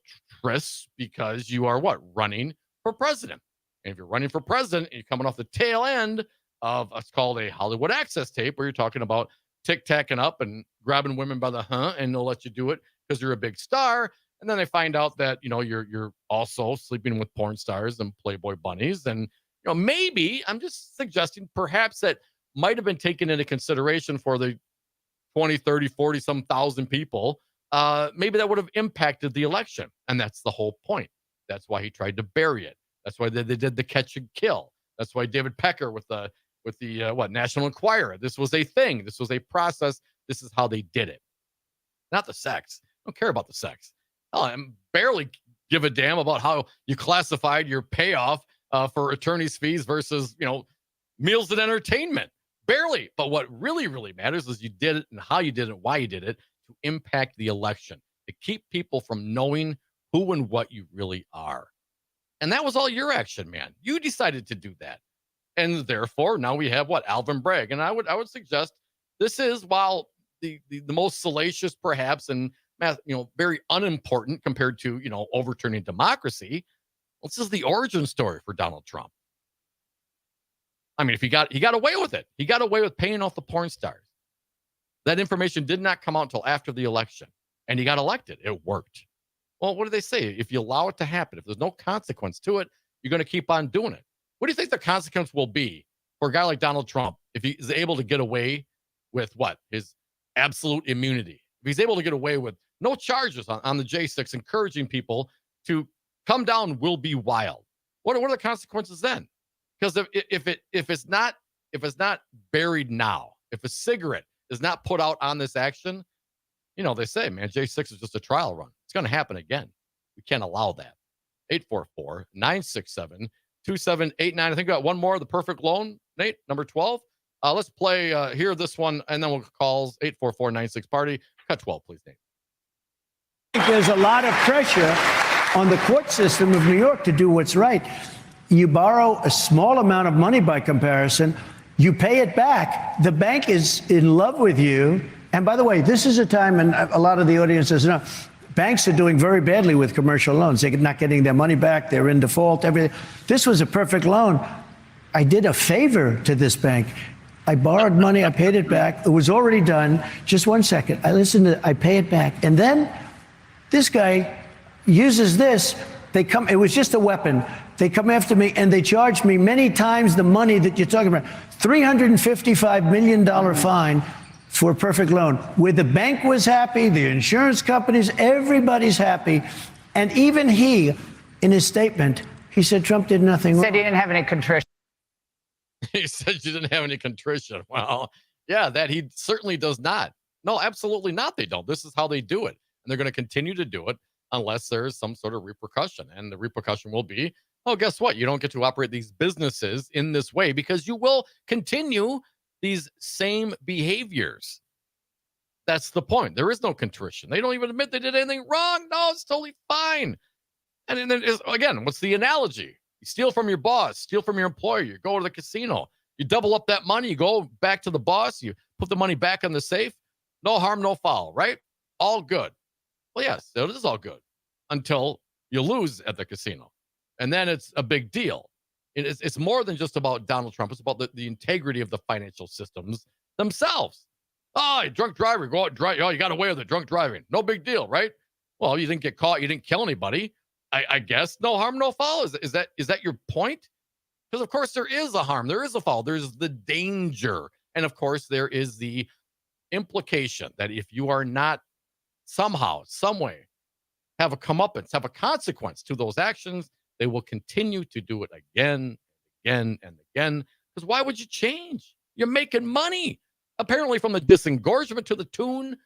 trysts because you are running for president. And if you're running for president and you're coming off the tail end of what's called a Hollywood access tape, where you're talking about tic-tacking up and grabbing women by the and they'll let you do it because you're a big star. And then they find out that, you're also sleeping with porn stars and Playboy bunnies. And, maybe I'm just suggesting perhaps that might have been taken into consideration for the 20, 30, 40 some thousand people. Maybe that would have impacted the election. And that's the whole point. That's why he tried to bury it. That's why they did the catch and kill. That's why David Pecker with the National Enquirer. This was a thing. This was a process. This is how they did it. Not the sex. I don't care about the sex. I barely give a damn about how you classified your payoff for attorney's fees versus, meals and entertainment. Barely. But what really, really matters is you did it and how you did it, why you did it to impact the election, to keep people from knowing who and what you really are. And that was all your action, man. You decided to do that. And therefore, now we have Alvin Bragg. And I would suggest this is, while the most salacious perhaps and very unimportant compared to overturning democracy, this is the origin story for Donald Trump. I mean, if he got away with it. He got away with paying off the porn stars. That information did not come out until after the election, and he got elected. It worked. Well, what do they say? If you allow it to happen, if there's no consequence to it, you're going to keep on doing it. What do you think the consequence will be for a guy like Donald Trump if he is able to get away with his absolute immunity? If he's able to get away with no charges on the J6, encouraging people to come down will be wild. What are the consequences then? Because if it's not buried now, if a cigarette is not put out on this action, they say, man, J6 is just a trial run. It's going to happen again. We can't allow that. 844-967-2789. I think we got one more, the perfect loan, Nate, number 12. Let's play hear this one, and then we'll call 844-96-party. Cut 12, please, Nate. I think there's a lot of pressure on the court system of New York to do what's right. You borrow a small amount of money by comparison, you pay it back. The bank is in love with you. And by the way, this is a time, and a lot of the audience doesn't know, banks are doing very badly with commercial loans. They're not getting their money back. They're in default, everything. This was a perfect loan. I did a favor to this bank. I borrowed money. I paid it back. It was already done. Just 1 second. I pay it back. And then this guy uses this. It was just a weapon. They come after me and they charge me many times the money that you're talking about. $355 million fine for a perfect loan, where the bank was happy, the insurance companies, everybody's happy. And even he, in his statement, he said Trump did nothing wrong. Said he didn't have any contrition. He said you didn't have any contrition. Well, yeah, that he certainly does not. No, absolutely not. They don't. This is how they do it. And they're going to continue to do it unless there is some sort of repercussion. And the repercussion will be, guess what? You don't get to operate these businesses in this way because you will continue these same behaviors. That's the point. There is no contrition. They don't even admit they did anything wrong. No, it's totally fine. And then, again, what's the analogy? You steal from your boss, steal from your employer, you go to the casino, you double up that money, you go back to the boss, you put the money back in the safe. No harm, no foul, right? All good. Well, yes, it is all good until you lose at the casino. And then it's a big deal. It's more than just about Donald Trump. It's about the integrity of the financial systems themselves. Drunk driver, go out and drive. You got away with it, drunk driving. No big deal, right? Well, you didn't get caught. You didn't kill anybody. I guess no harm, no foul. Is that your point? Because, of course, there is a harm. There is a foul. There's the danger. And, of course, there is the implication that if you are not somehow, some way, have a comeuppance, have a consequence to those actions, they will continue to do it again, again, and again. Because why would you change? You're making money, apparently, from the disengorgement to the tune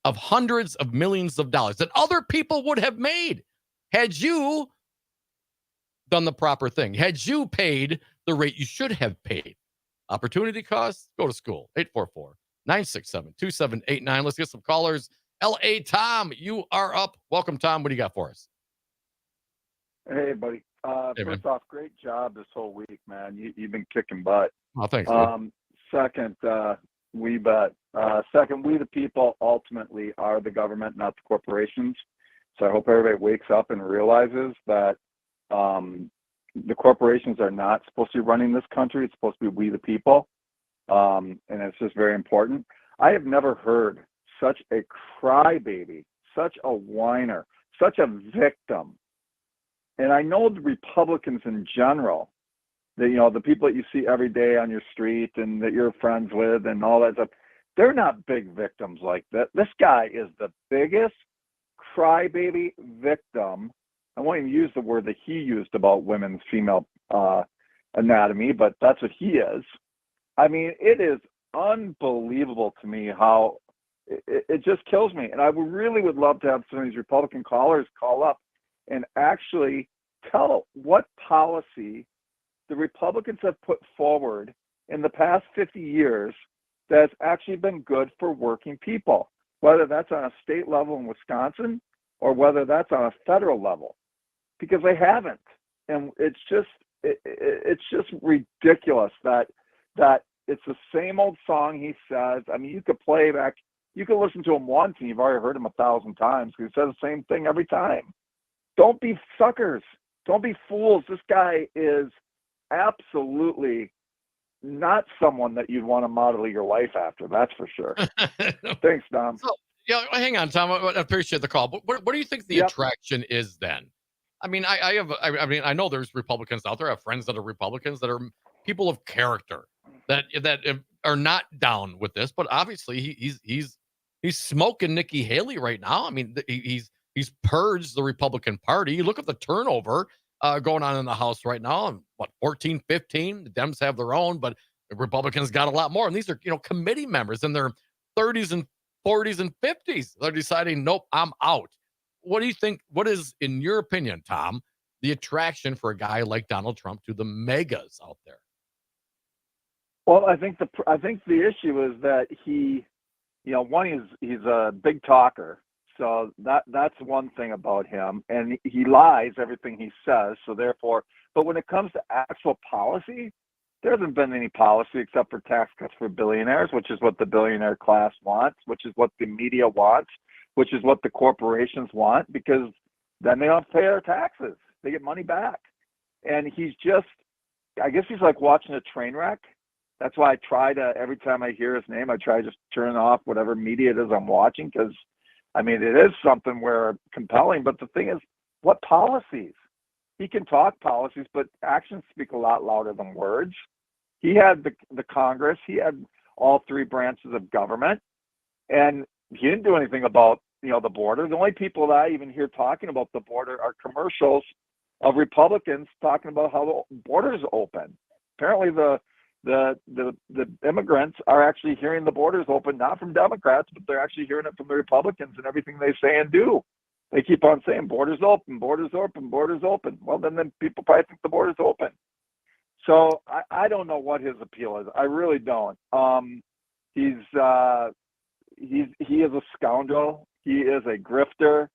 of hundreds of millions of dollars that other people would have made had you done the proper thing, had you paid the rate you should have paid. Opportunity costs, go to school. 844-967-2789. Let's get some callers. L.A. Tom, you are up. Welcome, Tom. What do you got for us? Hey, buddy. First off, great job this whole week, man. You've been kicking butt. Oh, thanks. Second, we bet. Second, we the people ultimately are the government, not the corporations. So I hope everybody wakes up and realizes that the corporations are not supposed to be running this country. It's supposed to be we the people. And it's just very important. I have never heard such a crybaby, such a whiner, such a victim. And I know the Republicans in general, the people that you see every day on your street and that you're friends with and all that stuff, they're not big victims like that. This guy is the biggest crybaby victim I won't even use the word that he used about women's female anatomy, but that's what he is. I mean, it is unbelievable to me how it just kills me. And I would love to have some of these Republican callers call up and actually tell what policy the Republicans have put forward in the past 50 years that's actually been good for working people, whether that's on a state level in Wisconsin or whether that's on a federal level, because they haven't. And it's just ridiculous that it's the same old song he says. I mean, you could listen to him once and you've already heard him 1,000 times because he says the same thing every time. Don't be suckers. Don't be fools. This guy is absolutely not someone that you'd want to model your life after. That's for sure. Thanks, Dom. So, hang on, Tom. I appreciate the call. But what do you think the attraction is then? I mean, I know there's Republicans out there. I have friends that are Republicans that are people of character that are not down with this. But obviously, he's smoking Nikki Haley right now. I mean, he's purged the Republican Party. You look at the turnover going on in the House right now. And 14, 15. The Dems have their own, but the Republicans got a lot more. And these are committee members in their 30s and 40s and 50s. They're deciding, nope, I'm out. What do you think? What is, in your opinion, Tom, the attraction for a guy like Donald Trump to the megas out there? Well, I think the issue is that he's a big talker. So that's one thing about him, and he lies everything he says. So therefore, but when it comes to actual policy, there hasn't been any policy except for tax cuts for billionaires, which is what the billionaire class wants, which is what the media wants, which is what the corporations want, because then they don't pay their taxes. They get money back. And I guess he's like watching a train wreck. That's why I try to, every time I hear his name, I try to just turn off whatever media it is I'm watching, because, I mean, it is something where compelling. But the thing is, what policies? He can talk policies, but actions speak a lot louder than words. He had the Congress. He had all three branches of government. And he didn't do anything about, the border. The only people that I even hear talking about the border are commercials of Republicans talking about how the border's open. Apparently the immigrants are actually hearing the borders open, not from Democrats, but they're actually hearing it from the Republicans and everything they say and do. They keep on saying borders open, borders open, borders open. Well, then people probably think the border's open. So I don't know what his appeal is. I really don't. He is a scoundrel. He is a grifter.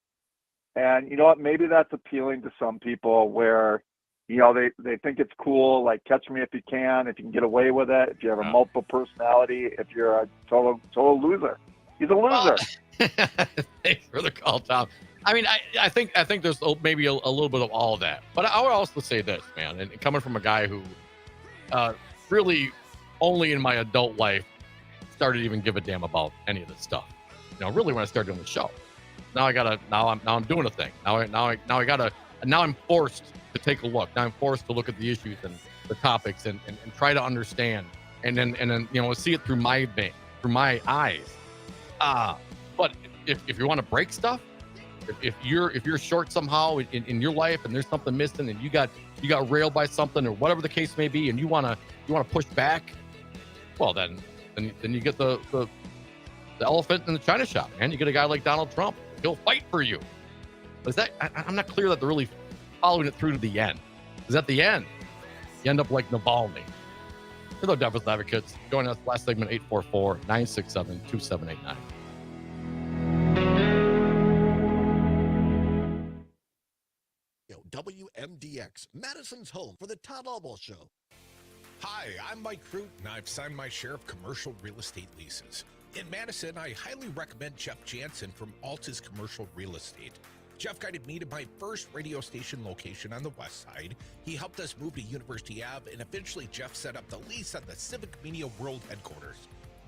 And you know what? Maybe that's appealing to some people where, they think it's cool, like Catch Me If You Can, if you can get away with it, if you have a multiple personality, if you're a total loser. He's a loser. Thanks for the call, Tom. I mean, I think there's maybe a little bit of all of that. But I would also say this, man, and coming from a guy who really only in my adult life started to even give a damn about any of this stuff. Really when I started doing the show. Now I'm doing a thing. Now I'm forced to take a look. Now I'm forced to look at the issues and the topics and try to understand and then see it through my eyes. But if you want to break stuff, if you're short somehow in your life and there's something missing and you got railed by something or whatever the case may be and you want to push back, well then you get the elephant in the china shop, man. You get a guy like Donald Trump. He'll fight for you. But I'm not clear that they're really following it through to the end. Because at the end, you end up like Navalny. Hello, Devil's Advocates. Join us last segment, 844-967-2789. WMDX, Madison's home for the Todd Albo Show. Hi, I'm Mike Crute, and I've signed my share of commercial real estate leases. In Madison, I highly recommend Jeff Jansen from Altus Commercial Real Estate. Jeff guided me to my first radio station location on the west side. He helped us move to University Ave, and eventually Jeff set up the lease at the Civic Media World headquarters.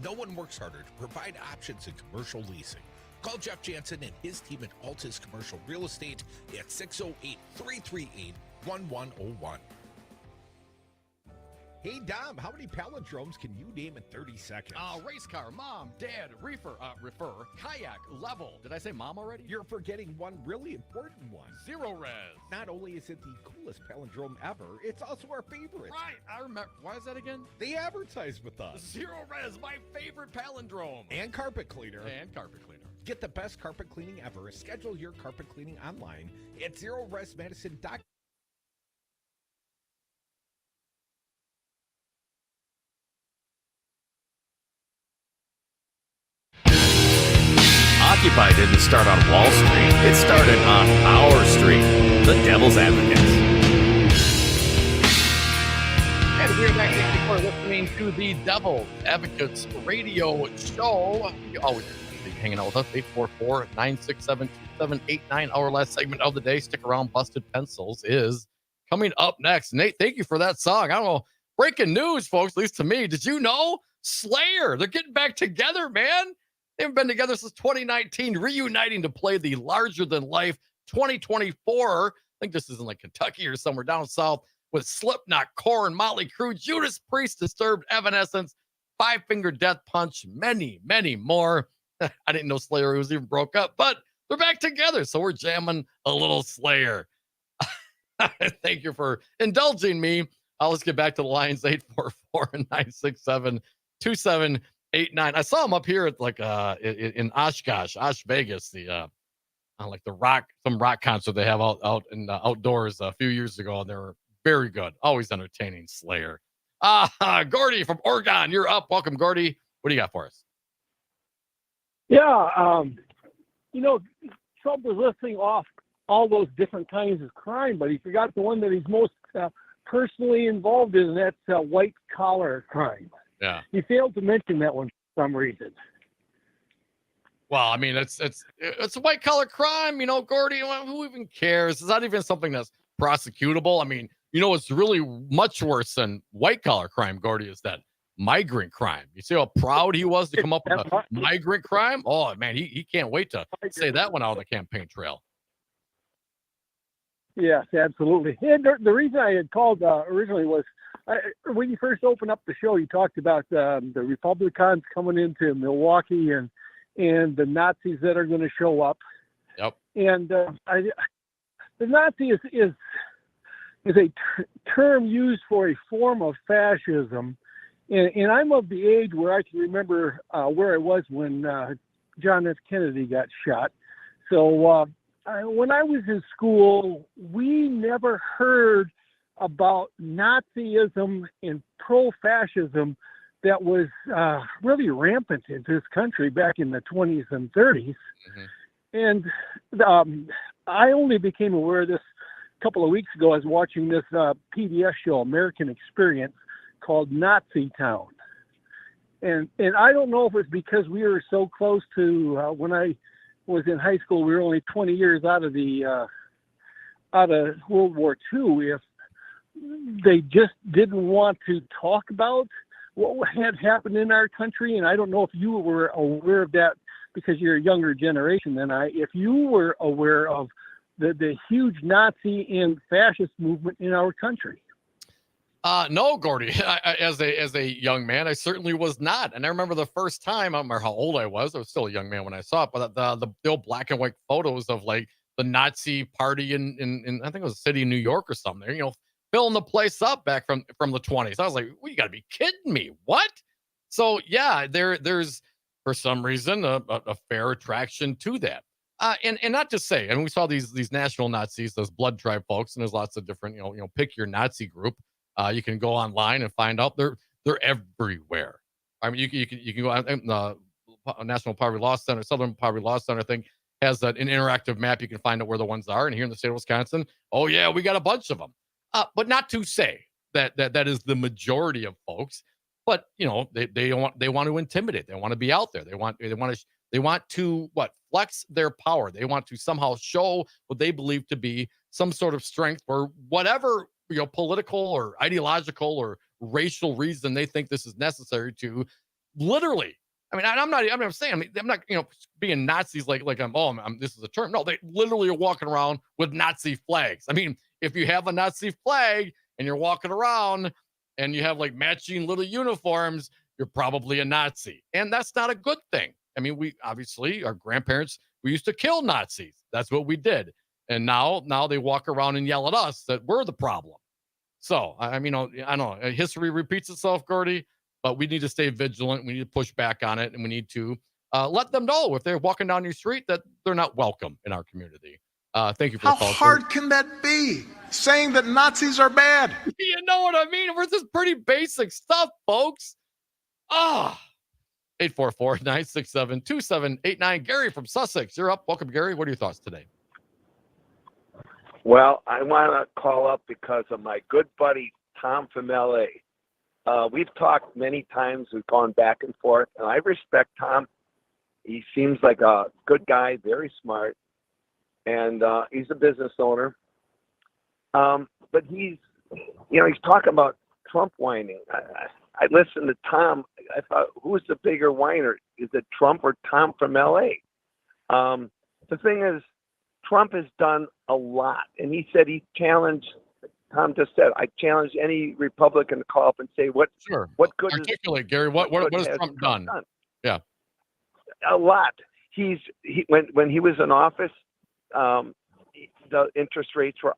No one works harder to provide options in commercial leasing. Call Jeff Jansen and his team at Altus Commercial Real Estate at 608-338-1101. Hey, Dom, how many palindromes can you name in 30 seconds? Race car, mom, dad, reefer, kayak, level. Did I say mom already? You're forgetting one really important one. Zero res. Not only is it the coolest palindrome ever, it's also our favorite. Right, I remember. Why is that again? They advertise with us. Zero res, my favorite palindrome. And carpet cleaner. Get the best carpet cleaning ever. Schedule your carpet cleaning online at zeroresmadison.com. Occupy didn't start on Wall Street. It started on our street, the Devil's Advocates. And we're back before listening to the Devil's Advocates radio show. You always be hanging out with us, 844-967-2789. Our last segment of the day, stick around, Busted Pencils, is coming up next. Nate, thank you for that song. I don't know, breaking news, folks, at least to me. Did you know Slayer, they're getting back together, man. They've been together since 2019, reuniting to play the larger-than-life 2024. I think this is in like Kentucky or somewhere down south with Slipknot, Korn, Motley Crue, Judas Priest, Disturbed, Evanescence, Five Finger Death Punch, many, many more. I didn't know Slayer was even broke up, but they're back together, so we're jamming a little Slayer. Thank you for indulging me. Let's get back to the lines, 844-967-2789. I saw him up here at like in Oshkosh, Vegas, like some rock concert they have out in the outdoors a few years ago, and they were very good, always entertaining. Slayer. Gordy from Oregon, you're up. Welcome, Gordy. What do you got for us? Yeah, Trump was listing off all those different kinds of crime, but he forgot the one that he's most personally involved in, and that's white collar crime. Yeah. He failed to mention that one for some reason. Well, I mean, it's a white collar crime, Gordy. Who even cares? It's not even something that's prosecutable. I mean, what's really much worse than white collar crime, Gordy, is that migrant crime. You see how proud he was to come up with a migrant crime? Oh, man, he can't wait to say that one out on the campaign trail. Yes, absolutely. And the reason I had called originally was when you first opened up the show, you talked about the Republicans coming into Milwaukee and the Nazis that are going to show up. Yep. And the Nazi is a term used for a form of fascism. And I'm of the age where I can remember where I was when John F. Kennedy got shot. So when I was in school, we never heard about Nazism and pro-fascism that was really rampant in this country back in the 20s and 30s. Mm-hmm. And I only became aware of this a couple of weeks ago. I was watching this PBS show, American Experience, called Nazi Town. And I don't know if it's because we were so close to when I was in high school, we were only 20 years out of World War II, if they just didn't want to talk about what had happened in our country. And I don't know if you were aware of that because you're a younger generation than I. If you were aware of the huge Nazi and fascist movement in our country. No, Gordy. As a young man, I certainly was not. And I remember the first time, I don't remember how old I was still a young man when I saw it, but the old black and white photos of like the Nazi party in I think it was a city in New York or something, filling the place up back from the 20s. I was like, well, you got to be kidding me. What? So yeah, there's for some reason a fair attraction to that. And not to say, and we saw these national Nazis, those blood tribe folks, and there's lots of different, pick your Nazi group. You can go online and find out they're everywhere. I mean, you can go out. The National Poverty Law Center, Southern Poverty Law Center, I think, has an interactive map. You can find out where the ones are. And here in the state of Wisconsin, oh yeah, we got a bunch of them. But not to say that is the majority of folks. But they want to intimidate. They want to be out there. They want to flex their power. They want to somehow show what they believe to be some sort of strength or whatever political or ideological or racial reason they think this is necessary to literally. I mean, I'm not being Nazis like this is a term. No, they literally are walking around with Nazi flags. I mean, if you have a Nazi flag and you're walking around and you have like matching little uniforms, you're probably a Nazi. And that's not a good thing. I mean, we obviously, our grandparents, we used to kill Nazis. That's what we did. And now they walk around and yell at us that we're the problem. So, I mean, I know history repeats itself, Gordy, but we need to stay vigilant. We need to push back on it, and we need to let them know if they're walking down your street that they're not welcome in our community. Thank you for How the call. hard can that be? Saying that Nazis are bad. You know what I mean? We're just pretty basic stuff, folks. 844-967-2789. Gary from Sussex, you're up. Welcome, Gary. What are your thoughts today? Well, I want to call up because of my good buddy, Tom from LA. We've talked many times. We've gone back and forth, and I respect Tom. He seems like a good guy, very smart, and he's a business owner. But he's talking about Trump whining. I listened to Tom. I thought, who's the bigger whiner? Is it Trump or Tom from LA? The thing is, Trump has done a lot, and he said he challenged. Tom just said, "I challenge any Republican to call up and say what good." Articulate, Gary. What has Trump done? Yeah, a lot. When he was in office, the interest rates were.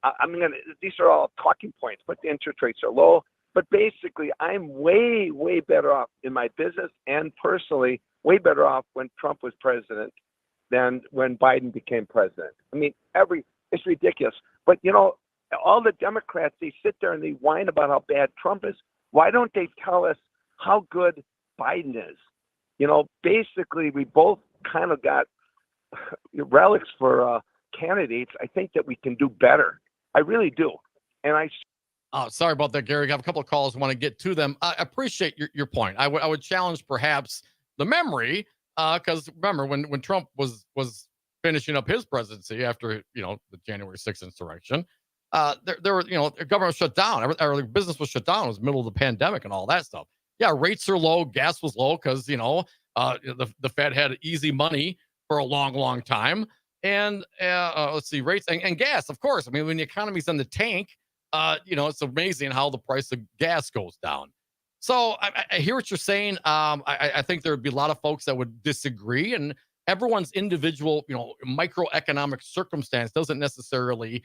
These are all talking points, but the interest rates are low. But basically, I'm way better off in my business and personally, way better off when Trump was president than when Biden became president. I mean, it's ridiculous. But, all the Democrats, they sit there and they whine about how bad Trump is. Why don't they tell us how good Biden is? Basically, we both kind of got relics for candidates. I think that we can do better. I really do. And sorry about that, Gary. I have a couple of calls. I want to get to them. I appreciate your point. I would challenge perhaps the memory, because remember when Trump was finishing up his presidency after the January 6th insurrection, there were the government shut down. Our business was shut down. It was the middle of the pandemic and all that stuff. Yeah, rates are low. Gas was low because the Fed had easy money for a long time. And let's see, rates and gas, of course. I mean, when the economy's in the tank, it's amazing how the price of gas goes down. So I hear what you're saying. I think there would be a lot of folks that would disagree, and everyone's individual, microeconomic circumstance doesn't necessarily,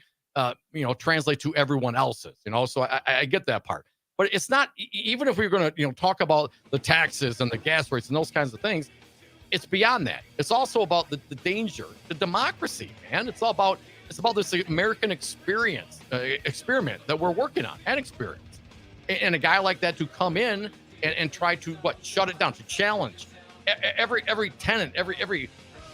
translate to everyone else's, so I get that part. But it's not, even if we're going to, talk about the taxes and the gas rates and those kinds of things, it's beyond that. It's also about the danger, the democracy, man. It's about this American experiment that we're working on and experience. And a guy like that to come in and try to shut it down, to challenge every tenant, every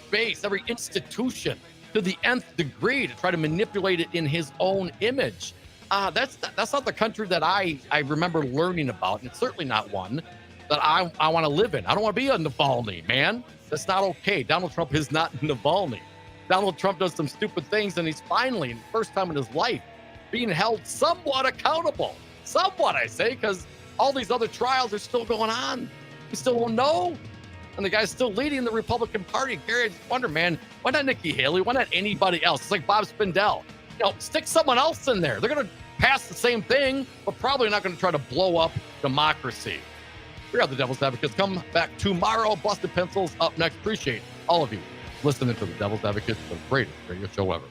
base, every institution to the nth degree, to try to manipulate it in his own image. That's not the country that I remember learning about, and it's certainly not one that I want to live in. I don't want to be a Navalny, man. That's not okay. Donald Trump is not Navalny. Donald Trump does some stupid things, and he's finally, first time in his life, being held somewhat accountable. Somewhat, I say, because all these other trials are still going on. We still don't know. And the guy's still leading the Republican Party. Gary, I just wonder, man, why not Nikki Haley? Why not anybody else? It's like Bob Spindell. Stick someone else in there. They're going to pass the same thing, but probably not going to try to blow up democracy. We are the Devil's Advocates. Come back tomorrow. Busted Pencils up next. Appreciate all of you listening to the Devil's Advocates, the greatest radio show ever.